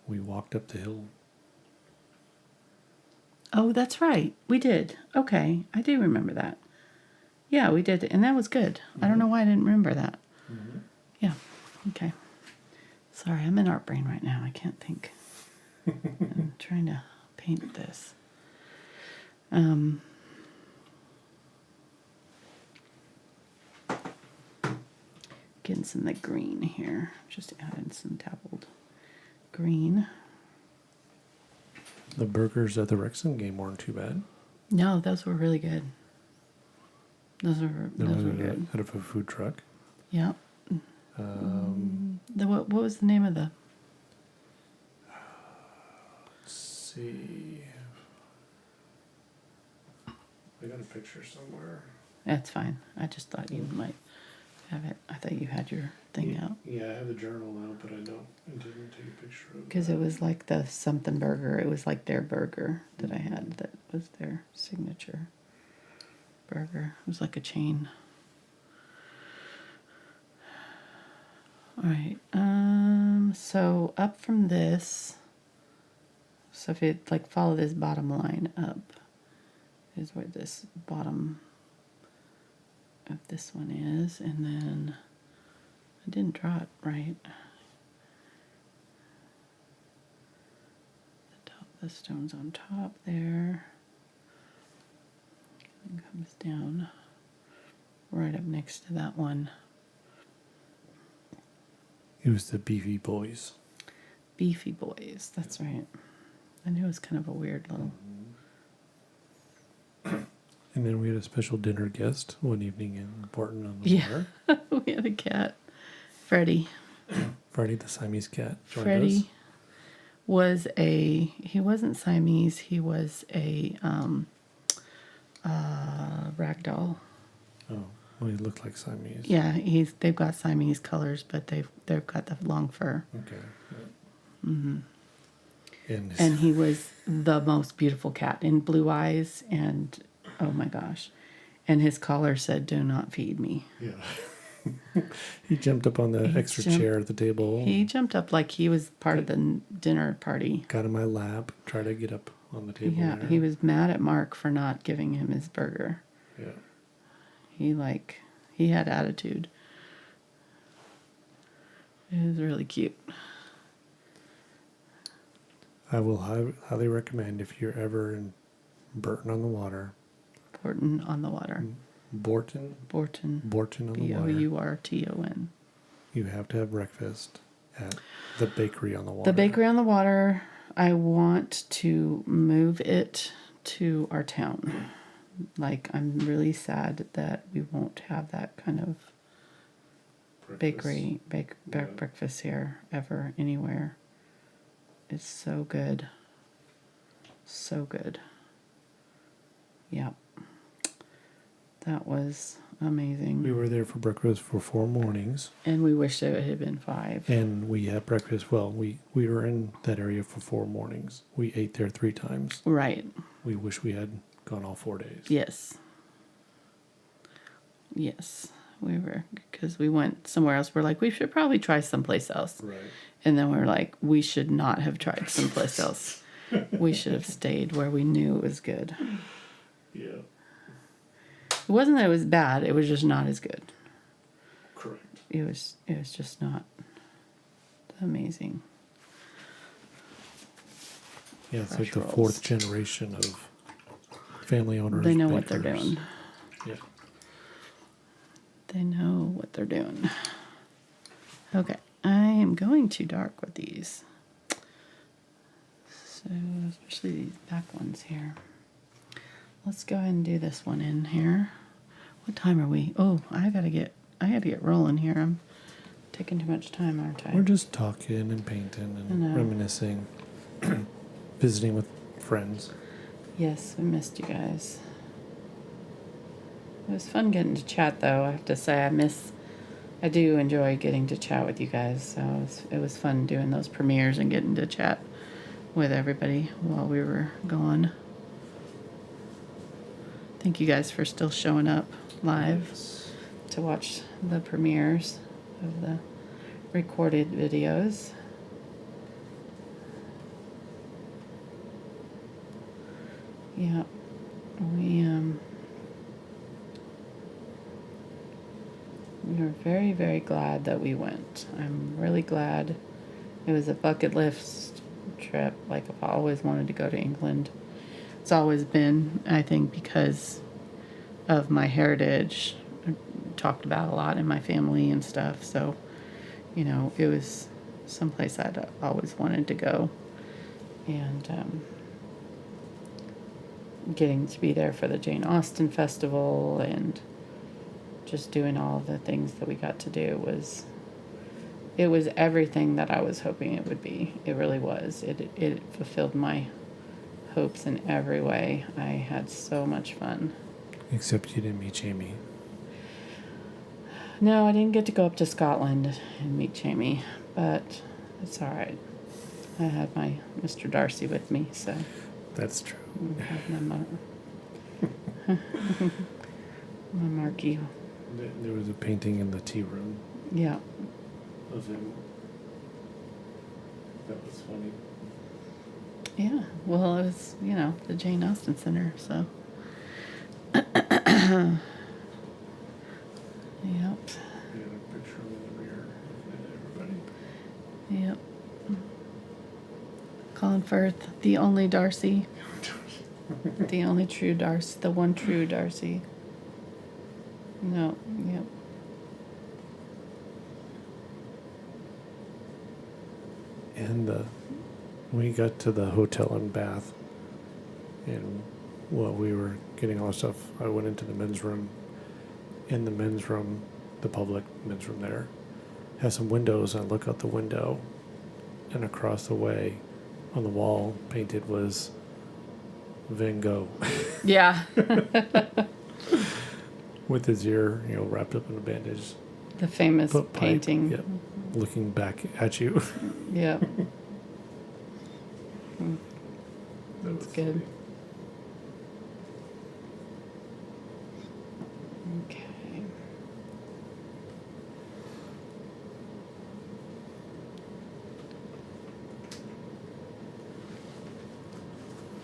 We walked up the hill. Oh, that's right. We did. Okay, I do remember that. Yeah, we did, and that was good. I don't know why I didn't remember that. Mm-hmm. Yeah. Okay. Sorry, I'm in art brain right now. I can't think. I'm trying to paint this. Getting some of the green here. Just adding some dabbled green. The burgers at the Wrexham game weren't too bad. No, those were really good. Those were good. Out of a food truck. Yeah. What was the name of the? Let's see. I got a picture somewhere. That's fine. I just thought you might have it. I thought you had your thing out. Yeah, I have the journal out, but I didn't take a picture of it. Because it was like the something burger. It was like their burger that I had that was their signature burger. It was like a chain. All right. So up from this, so if you like follow this bottom line up, is where this bottom of this one is, and then I didn't draw it right. The stone's on top there. And comes down right up next to that one. It was the Beefy Boys. Beefy Boys, that's right. I knew it was kind of a weird little. And then we had a special dinner guest one evening in Portland on the Water. We had a cat. Freddie. Freddie the Siamese cat joined Freddie he wasn't Siamese, he was a ragdoll. us. Oh, well, he looked like Siamese. Yeah, they've got Siamese colors, but they've got the long fur. Okay. Yeah. Mm-hmm. And he was the most beautiful cat, in blue eyes, and oh my gosh. And his collar said, "Do not feed me." Yeah. He jumped up on the extra chair at the table. He jumped up like he was part of the dinner party. Got in my lap, tried to get up on the table. Yeah, there. he was mad at Mark for not giving him his burger. Yeah. He had attitude. It was really cute. I will highly recommend if you're ever in Burton on the Water. Borton on the water. Borton Borton. on the water. Bourton. You have to have breakfast at the bakery on the water. The bakery on the water, I want to move it to our town. Like, I'm really sad that we won't have that kind of bakery, breakfast here ever, anywhere. It's so good. So good. Yep. That was amazing. We were there for breakfast for 4 mornings. And we wished it had been 5. And we had breakfast. Well, we were in that area for 4 mornings. We ate there 3 times. Right. We wish we had gone all 4 days. Yes. Yes. We were, because we went somewhere else. We're like, we should probably try someplace else. Right. And then we were like, we should not have tried someplace else. we should have stayed where we knew it was good. Yeah. It wasn't that it was bad, it was just not as good. Correct. It was just not amazing. Yeah, it's Fresh like the rolls. fourth generation of family owners. They know what they're bakers. doing. Yeah. They know what they're doing. Okay, I am going too dark with these. So, especially these back ones here. Let's go ahead and do this one in here. What time are we? Oh, I gotta get rolling here. I'm taking too much time, aren't I? We're just talking and painting I know. and reminiscing, visiting with friends. Yes, we missed you guys. It was fun getting to chat, though. I have to say, I do enjoy getting to chat with you guys. So it was fun doing those premieres and getting to chat with everybody while we were gone. Thank you guys for still showing up live to watch the premieres of the recorded videos. Yeah, we were very, very glad that we went. I'm really glad. It was a bucket list trip. Like, I've always wanted to go to England. It's always been, I think, because of my heritage, talked about a lot in my family and stuff. So, you know, it was someplace I'd always wanted to go. And getting to be there for the Jane Austen Festival and just doing all the things that we got to do it was everything that I was hoping it would be. It really was. It fulfilled my hopes in every way. I had so much fun. Except you didn't meet Jamie. No, I didn't get to go up to Scotland and meet Jamie, but it's all right. I had my Mr. Darcy with me, so That's true. I have my Marky. There was a painting in the tea room Yeah. of him. That was funny. Yeah. Well, it was, the Jane Austen Center, so. Yep. He had a picture in the rear of everybody. Yep. Colin Firth, the only Darcy. The only true Darcy. The one true Darcy. No. Yep. And we got to the hotel in Bath, and while we were getting all our stuff, I went into the men's room. In the men's room, the public men's room there, has some windows. I look out the window, and across the way, on the wall, painted was Van Gogh. Yeah. With his ear, wrapped up in a bandage. The famous Pipe, painting. yep, looking back at you. Yep. That That's was good. funny. Okay.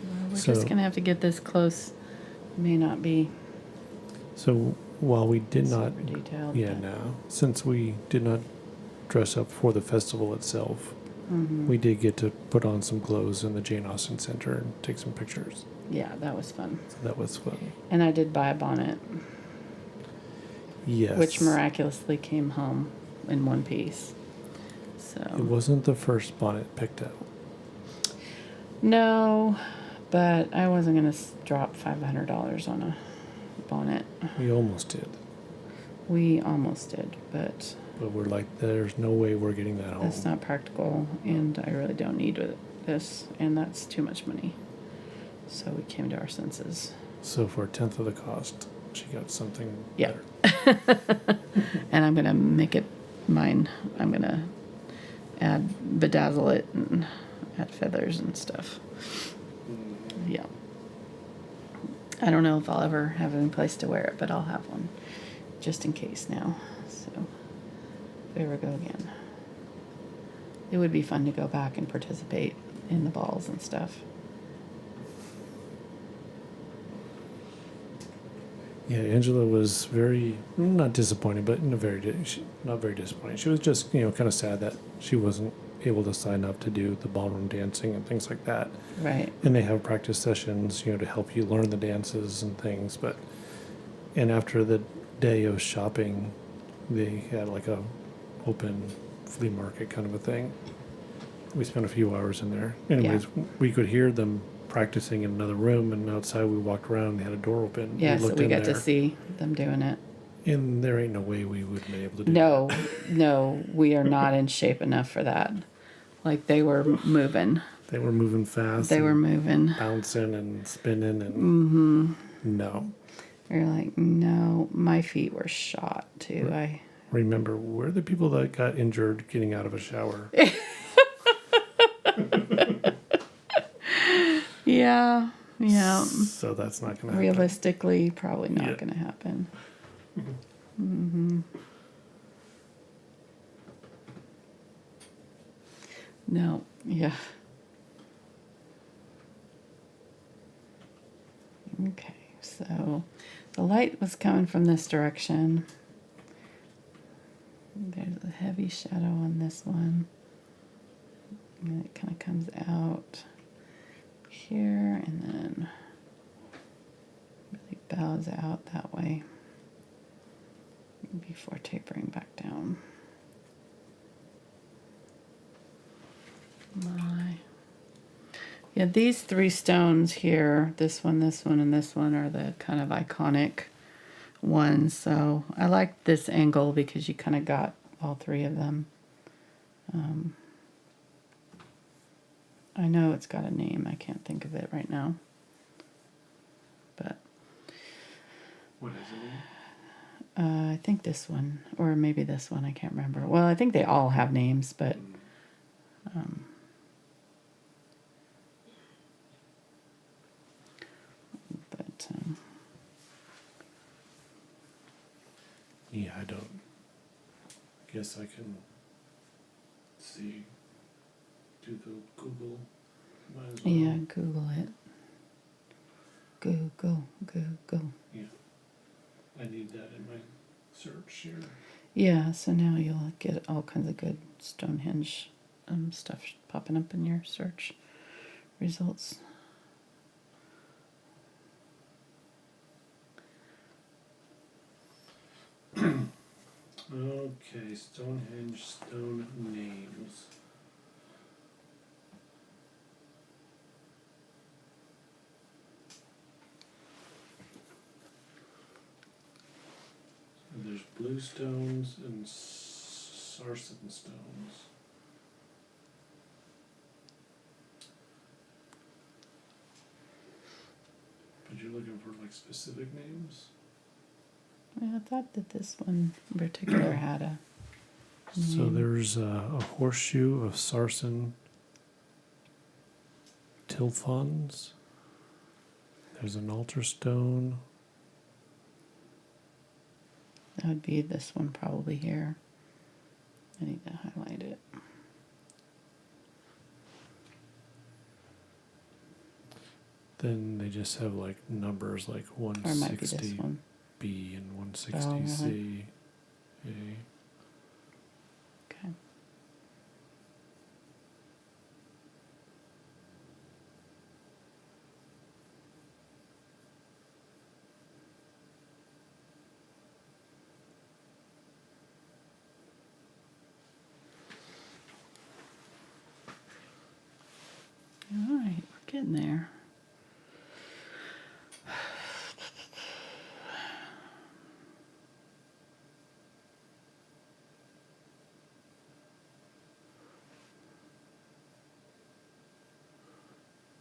Well, we're just So- gonna have to get this close. May not be So while we did not, super detailed. yeah, but- no, since we did not dress up for the festival itself, Mhm. we did get to put on some clothes in the Jane Austen Center and take some pictures. Yeah, that was fun. So that was fun. And I did buy a bonnet, Yes. which miraculously came home in one piece. So It wasn't the first bonnet picked out. no, but I wasn't gonna drop $500 on a bonnet. We almost did. We almost did, but But we're like, there's no way we're getting that home. that's not practical, and I really don't need this, and that's too much money. So we came to our senses. So for a tenth of the cost, she got something Yeah. better. And I'm gonna make it mine. I'm gonna bedazzle it and add feathers and stuff. Yeah. I don't know if I'll ever have any place to wear it, but I'll have one just in case now. So if we ever go again, it would be fun to go back and participate in the balls and stuff. Yeah, Angela was very not disappointed, but not very disappointed. She was just kind of sad that she wasn't able to sign up to do the ballroom dancing and things like that. Right. And they have practice sessions, to help you learn the dances and things. And after the day of shopping, they had like a open flea market kind of a thing. We spent a few hours in there. Anyways, we could hear them practicing in another room, and outside we walked around and they had a door open. Yeah, We so looked we in got to there, see them doing it. and there ain't no way we would be able to do No, that. no, we are not in shape enough for that. Like they were moving. They were moving fast. They were and moving. bouncing and spinning and no. You're like, no, my feet were shot too. Remember, we're the people that got injured getting out of a shower. Yeah, yeah. So that's not going to happen. Realistically, probably not Yeah. going to happen. No, yeah. Okay, so the light was coming from this direction. There's a heavy shadow on this one. And it kind of comes out here and then really bows out that way before tapering back down. Yeah, these three stones here, this one, and this one are the kind of iconic ones. So I like this angle because you kind of got all three of them. I know it's got a name. I can't think of it right now. But What is it? I think this one, or maybe this one, I can't remember. Well, I think they all have names, but Yeah, I don't. Guess I can see. Do the Google. Might as well. yeah, Google it. Google. Yeah. I need that in my search here. Yeah, so now you'll get all kinds of good Stonehenge stuff popping up in your search results. Okay, Stonehenge stone names. There's blue stones and sarsen stones. But you're looking for like specific names? I thought that this one in particular had a So name. there's a horseshoe of sarsen tilfons. There's an altar stone. That would be this one probably here. I need to highlight it. Then they just have like numbers like Or it might be this 160B one. and 160C. A. Okay. All right, we're getting there.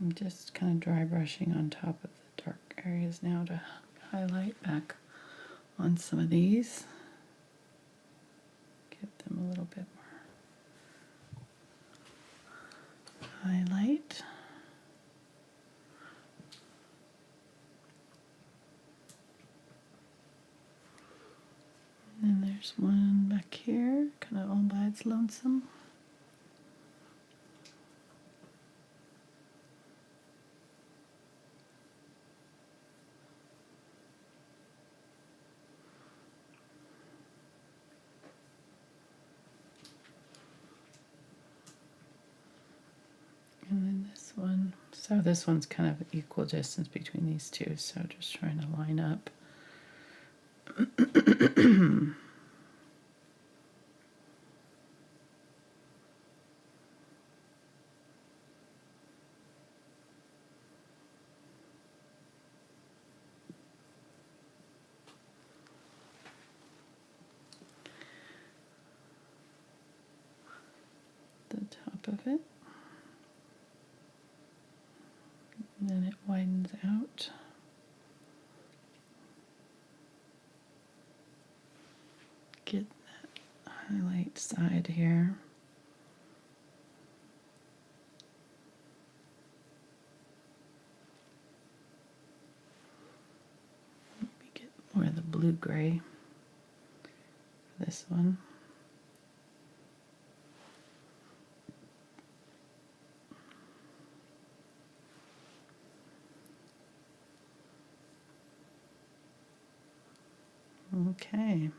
I'm just kind of dry brushing on top of the dark areas now to highlight back on some of these. Give them a little bit more highlight. And there's one back here, kind of all by its lonesome. So this one's kind of equal distance between these two, so just trying to line up. The top of it. And then it widens out. Get that highlight side here. Maybe get more of the blue-gray for this one. Okay.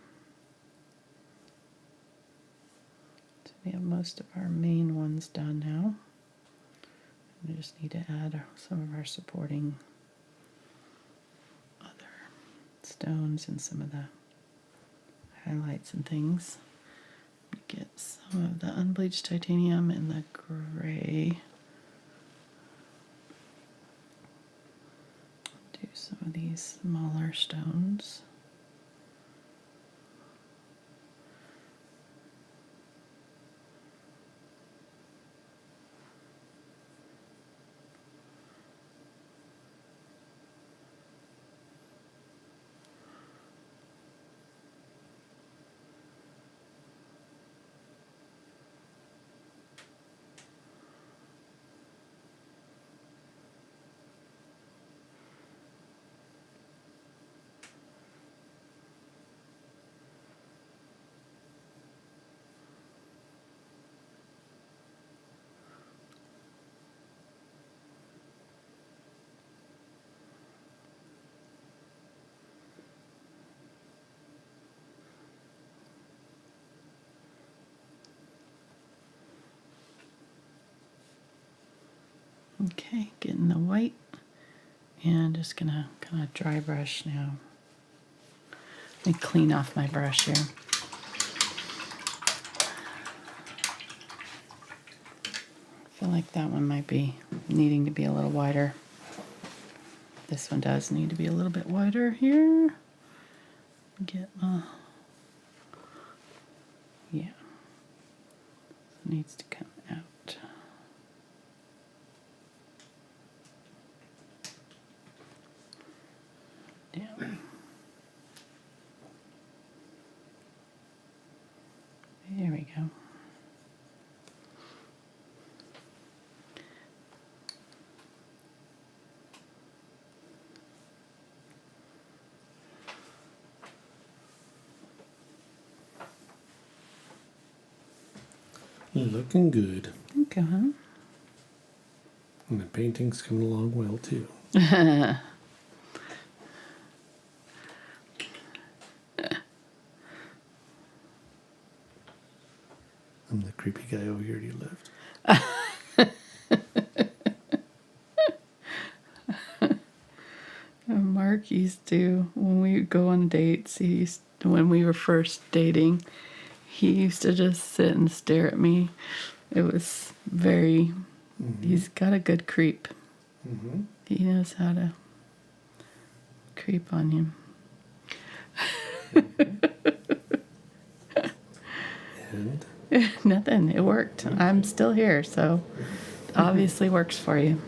So we have most of our main ones done now. We just need to add some of our supporting other stones and some of the highlights and things. Get some of the unbleached titanium and the gray. Do some of these smaller stones. Okay, getting the white, and just gonna kind of dry brush now. Let me clean off my brush here. I feel like that one might be needing to be a little wider. This one does need to be a little bit wider here. Get yeah, it needs to come out. Down. There we go. Looking good. Okay, huh? And the painting's coming along well too. I'm the creepy guy over here to your left. Mark used to, when we would go on dates, when we were first dating, he used to just sit and stare at me. It was very, he's got a good creep. He knows how to creep on you. And Nothing, it worked. I'm still here, so obviously works for you.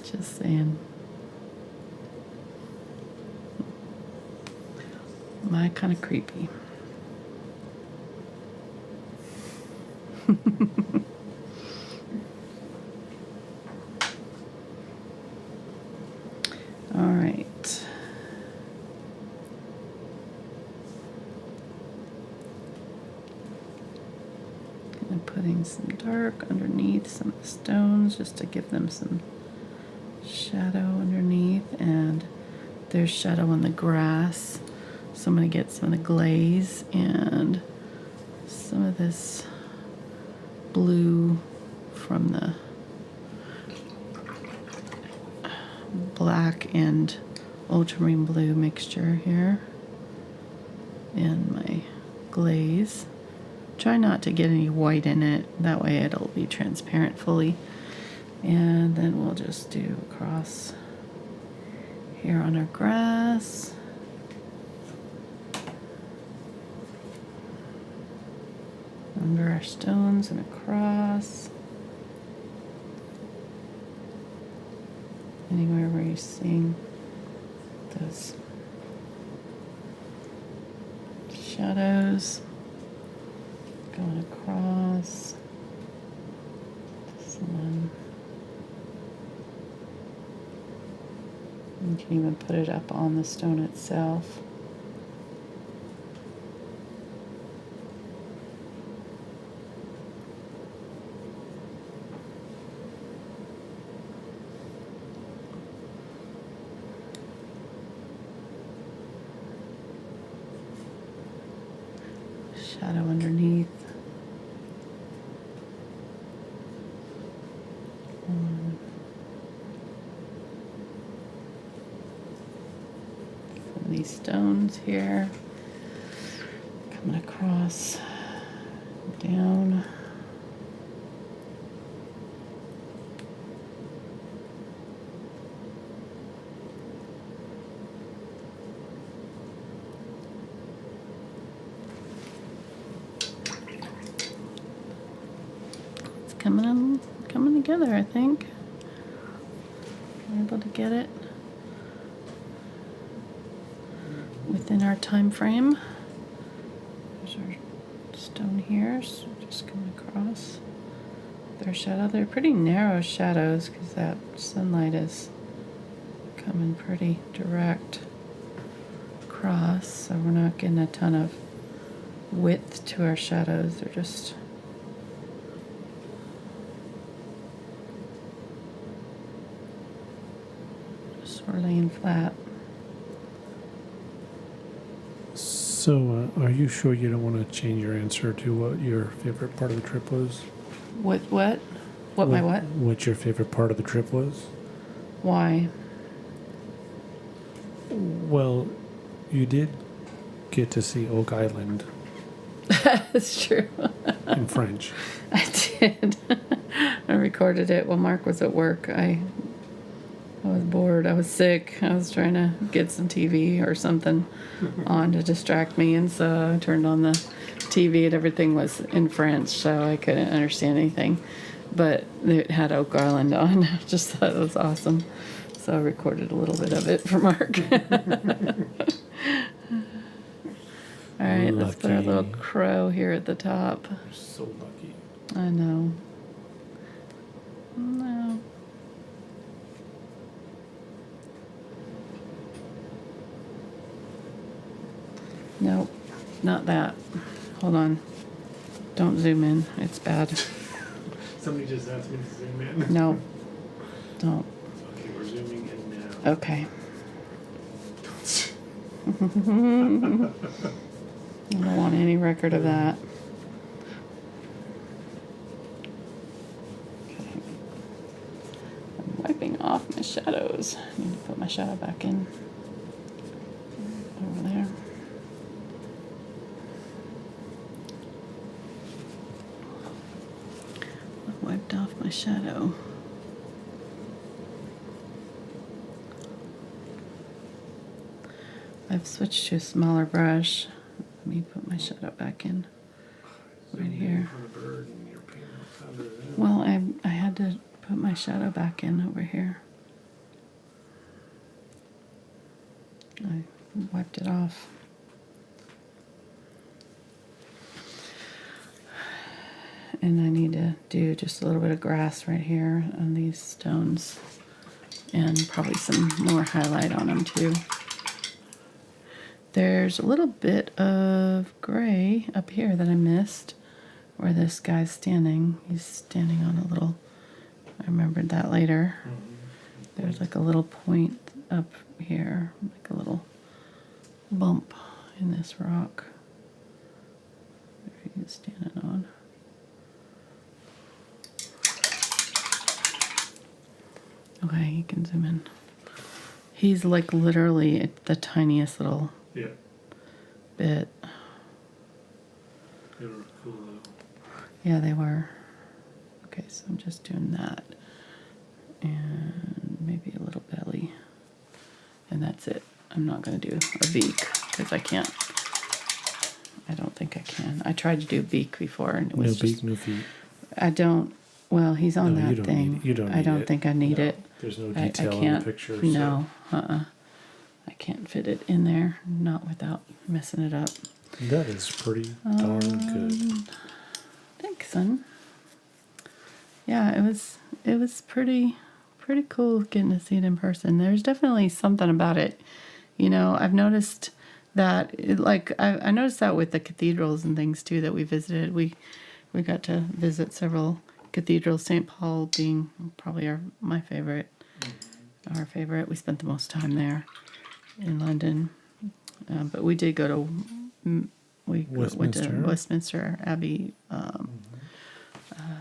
Just saying. My kind of creepy. All right. And putting some dark underneath some of the stones just to give them some shadow underneath, and there's shadow on the grass. So I'm going to get some of the glaze and some of this blue from the black and ultramarine blue mixture here in my glaze. Try not to get any white in it, that way it'll be transparent fully. And then we'll just do across here on our grass. Under our stones and across. Anywhere where you're seeing those shadows going across. This one. You can even put it up on the stone itself. Shadow underneath. Some of these stones here. Coming across, down. Coming together, I think. We're able to get it within our time frame. There's our stone here, so just coming across their shadow. They're pretty narrow shadows because that sunlight is coming pretty direct across, so we're not getting a ton of width to our shadows. They're just laying flat. So, are you sure you don't want to change your answer to what your favorite part of the trip was? What? What my what? What your favorite part of the trip was? Why? Well, you did get to see Oak Island That's true. in French. I did. I recorded it while Mark was at work. I was bored. I was sick. I was trying to get some TV or something on to distract me, and so I turned on the TV and everything was in French, so I couldn't understand anything. But it had Oak Island on. I just thought it was awesome. So I recorded a little bit of it for Mark. All right, let's put our little crow here at the top. You're so lucky. I know. No. Nope, not that. Hold on. Don't zoom in. It's bad. Somebody just asked me to zoom in. No. Don't. Okay, we're zooming in now. Okay. I don't want any record of that. Okay. I'm wiping off my shadows. I need to put my shadow back in. Over there. I wiped off my shadow. I've switched to a smaller brush. Let me put my shadow back in right here. Well, I had to put my shadow back in over here. I wiped it off. And I need to do just a little bit of grass right here on these stones. And probably some more highlight on them too. There's a little bit of gray up here that I missed where this guy's standing. He's standing on a little, I remembered that later. There's like a little point up here, like a little bump in this rock. There he is standing on. Okay, you can zoom in. He's like literally the tiniest little Yeah. bit. They were cool though. Yeah, they were. Okay, so I'm just doing that. And maybe a little belly. And that's it. I'm not going to do a beak because I can't. I don't think I can. I tried to do beak before and it No was beak, just. no feet. I don't. Well, he's on No, you that don't thing. need it. You don't I need don't it. think I need No, it. There's no I detail in can't. the picture. No. I can't fit it in there. Not without messing it up. So that is pretty darn good. Thanks, son. Yeah, it was pretty cool getting to see it in person. There's definitely something about it. You know, I've noticed that I noticed that with the cathedrals and things too that we visited. We got to visit several cathedrals, St. Paul being probably my favorite. Our favorite. We spent the most time there in London. But we did go to went to Westminster Abbey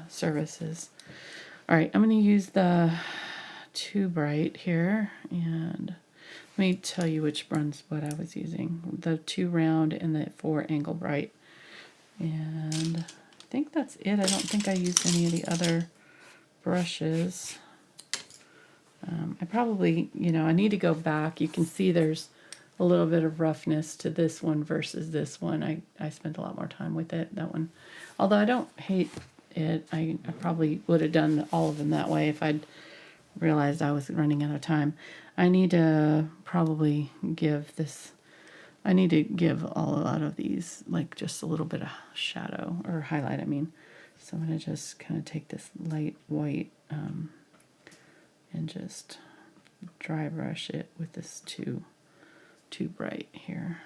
services. All right, I'm going to use the 2 bright here, and let me tell you which ones what I was using. The 2 round and the 4 angle bright. And I think that's it. I don't think I used any of the other brushes. I probably, I need to go back. You can see there's a little bit of roughness to this one versus this one. I spent a lot more time with it, that one. Although I don't hate it. I probably would have done all of them that way if I'd realized I was running out of time. I need to probably give a lot of these, like just a little bit of shadow or highlight, I mean. So I'm going to just kind of take this light white and just dry brush it with this too bright here.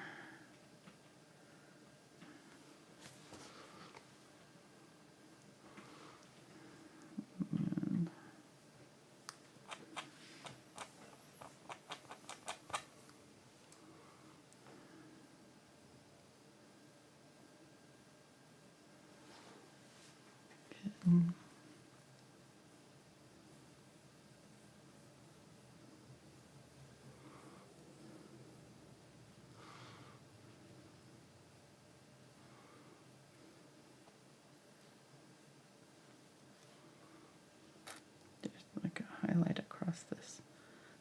There's like a highlight across this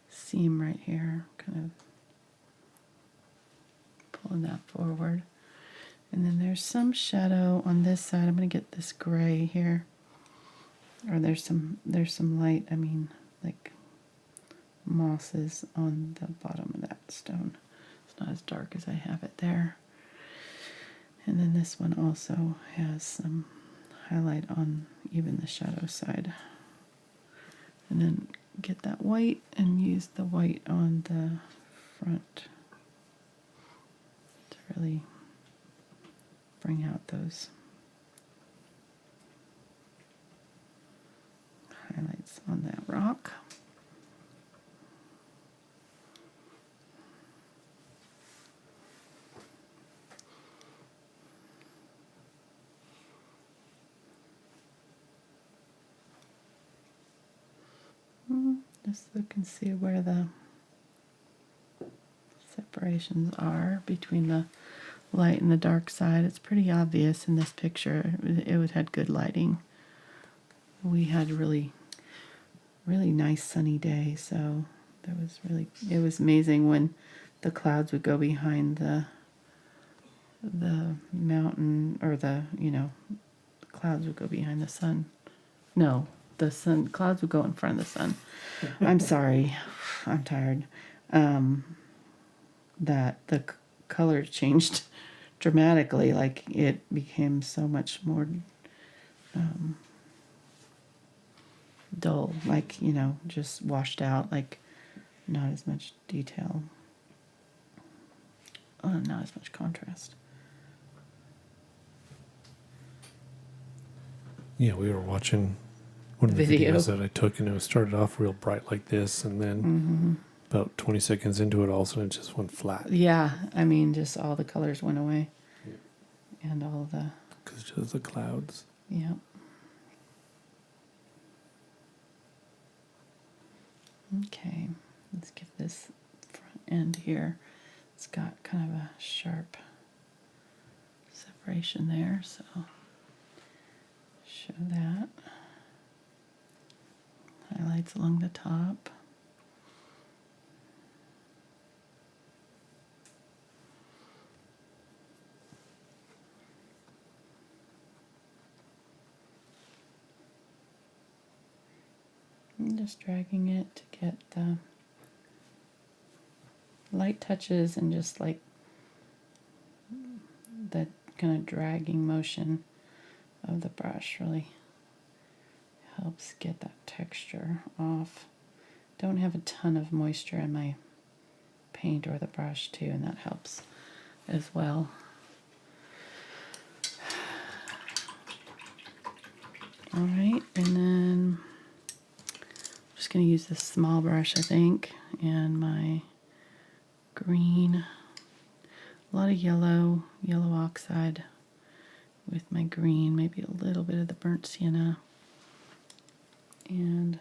seam right here, kind of pulling that forward. And then there's some shadow on this side. I'm going to get this gray here. Or there's some light, I mean, like mosses on the bottom of that stone. It's not as dark as I have it there. And then this one also has some highlight on even the shadow side. And then get that white and use the white on the front to really bring out those highlights on that rock. Just look and see where the separations are between the light and the dark side. It's pretty obvious in this picture. It had good lighting. We had really nice sunny day, so it was amazing when the clouds would go behind the mountain, or the clouds would go behind the sun. No, the clouds would go in front of the sun. I'm sorry, I'm tired. That the color changed dramatically, like it became so much more dull, like, just washed out, like not as much detail, not as much contrast. Yeah, we were watching one of the videos that I took, and it started off real bright like this, and then about 20 seconds into it, all of a sudden it just went flat. Yeah, I mean, just all the colors went away. Yeah. And all the... Because just the clouds. Yeah. Okay, let's give this front end here. It's got kind of a sharp separation there, so show that. Highlights along the top. I'm just dragging it to get the light touches and just like the kind of dragging motion of the brush really helps get that texture off. Don't have a ton of moisture in my paint or the brush too, and that helps as well. All right, and then I'm just going to use this small brush, I think, and my green, a lot of yellow oxide with my green, maybe a little bit of the burnt sienna, and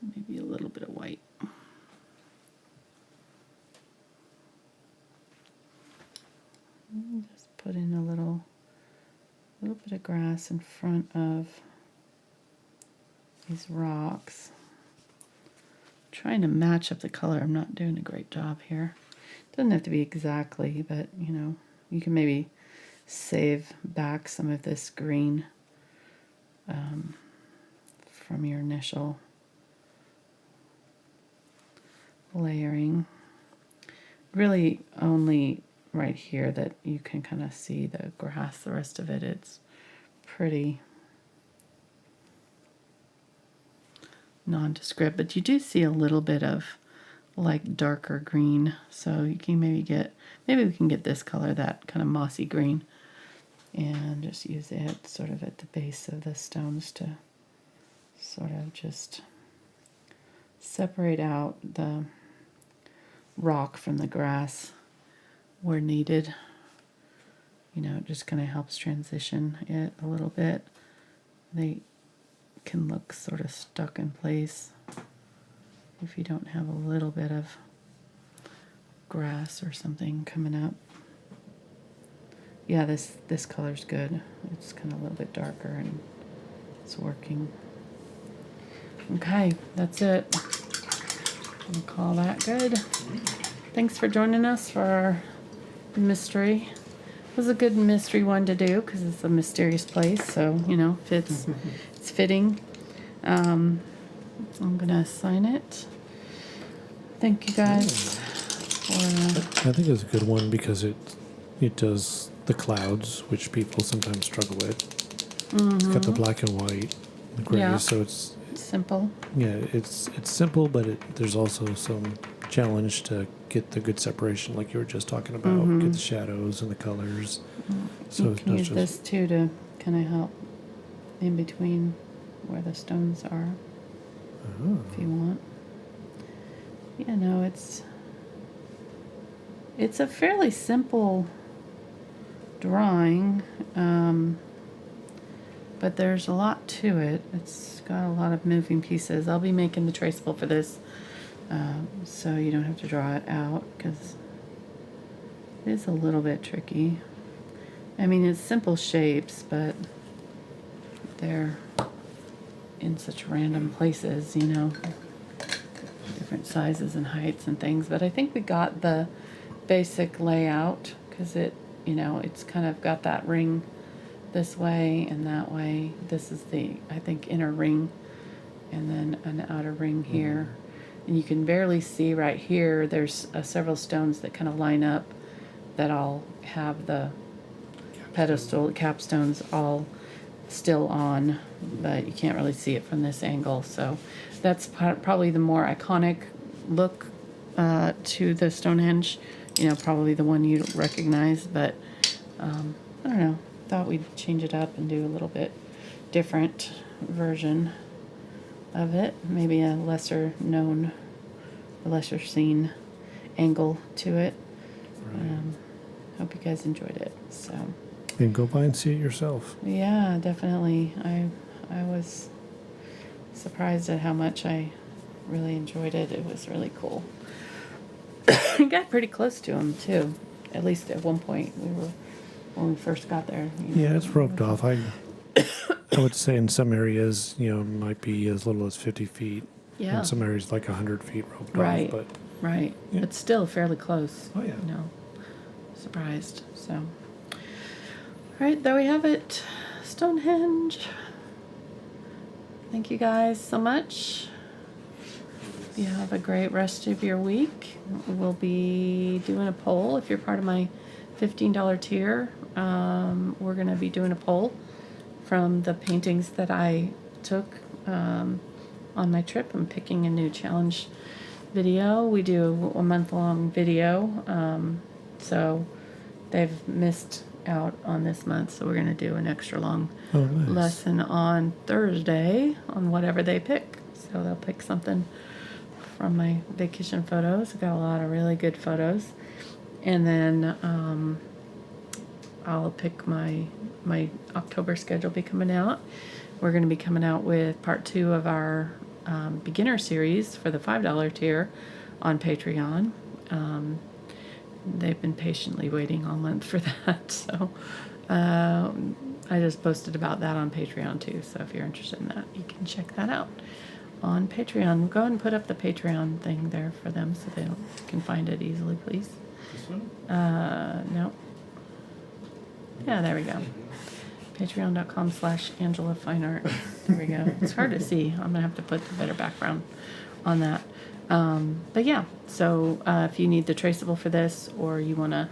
maybe a little bit of white. And just put in a little bit of grass in front of these rocks. Trying to match up the color. I'm not doing a great job here. Doesn't have to be exactly, but you know, you can maybe save back some of this green from your initial layering. Really only right here that you can kind of see the grass. The rest of it, it's pretty nondescript, but you do see a little bit of like darker green, so you can maybe we can get this color, that kind of mossy green, and just use it sort of at the base of the stones to sort of just separate out the rock from the grass where needed. You know, it just kind of helps transition it a little bit. They can look sort of stuck in place if you don't have a little bit of grass or something coming up. Yeah, this color's good. It's kind of a little bit darker and it's working. Okay, that's it. I'll call that good. Thanks for joining us for our mystery. It was a good mystery one to do because it's a mysterious place, so you know, it's fitting. I'm gonna sign it. Thank you guys for. I think it's a good one because it does the clouds, which people sometimes struggle with. It's got the black and white, the gray, Yeah. so it's Simple. yeah, it's simple, but there's also some challenge to get the good separation, like you were just talking about. Get the shadows and the colors. So You it's can not use just this too to kind of help in between where the stones are, if you want. Yeah, no, it's a fairly simple drawing, but there's a lot to it. It's got a lot of moving pieces. I'll be making the traceable for this, so you don't have to draw it out because it is a little bit tricky. I mean, it's simple shapes, but they're in such random places, you know, different sizes and heights and things. But I think we got the basic layout because it, you know, it's kind of got that ring this way and that way. This is the, I think, inner ring, and then an outer ring here. And you can barely see right here, there's several stones that kind of line up that all have the pedestal capstones all still on, but you can't really see it from this angle. So that's probably the more iconic look to the Stonehenge, you know, probably the one you recognize, but I don't know, thought we'd change it up and do a little bit different version of it, maybe a lesser known, a lesser seen angle to it. Hope you guys enjoyed it. So and go by and see it yourself. yeah, definitely. I was surprised at how much I really enjoyed it. It was really cool. We got pretty close to them too. At least at one point when we first got there. Yeah, it's roped off. I would say in some areas, it might be as little as 50 feet. Yeah. In some areas, like 100 feet roped Right. off. But Right. Yeah. It's still fairly close. Oh, yeah. Surprised. So, all right, there we have it. Stonehenge. Thank you guys so much. You have a great rest of your week. We'll be doing a poll if you're part of my $15 tier. We're going to be doing a poll from the paintings that I took on my trip. I'm picking a new challenge video. We do a month-long video, so they've missed out on this month, so we're going to do an extra long nice. lesson on Thursday on whatever they pick. So they'll pick something from my vacation photos. I've got a lot of really good photos. And then I'll pick my October schedule be coming out. We're going to be coming out with part 2 of our beginner series for the $5 tier on Patreon. They've been patiently waiting all month for that. So I just posted about that on Patreon too. So if you're interested in that, you can check that out on Patreon. Go ahead and put up the Patreon thing there for them so they can find it easily, please. This one? No. Yeah, there we go. Patreon.com/Angela Fine Art. There we go. It's hard to see. I'm gonna have to put the better background on that. But yeah, so if you need the traceable for this, or you want to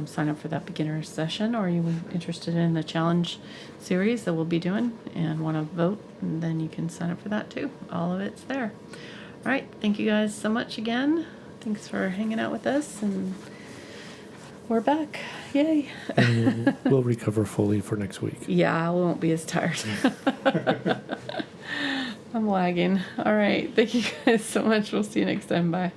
sign up for that beginner session, or you're interested in the challenge series that we'll be doing and want to vote, and then you can sign up for that too. All of it's there. All right. Thank you guys so much again. Thanks for hanging out with us, and we're back. Yay. And we'll recover fully for next week. Yeah, I won't be as tired. I'm lagging. All right. Thank you guys so much. We'll see you next time. Bye.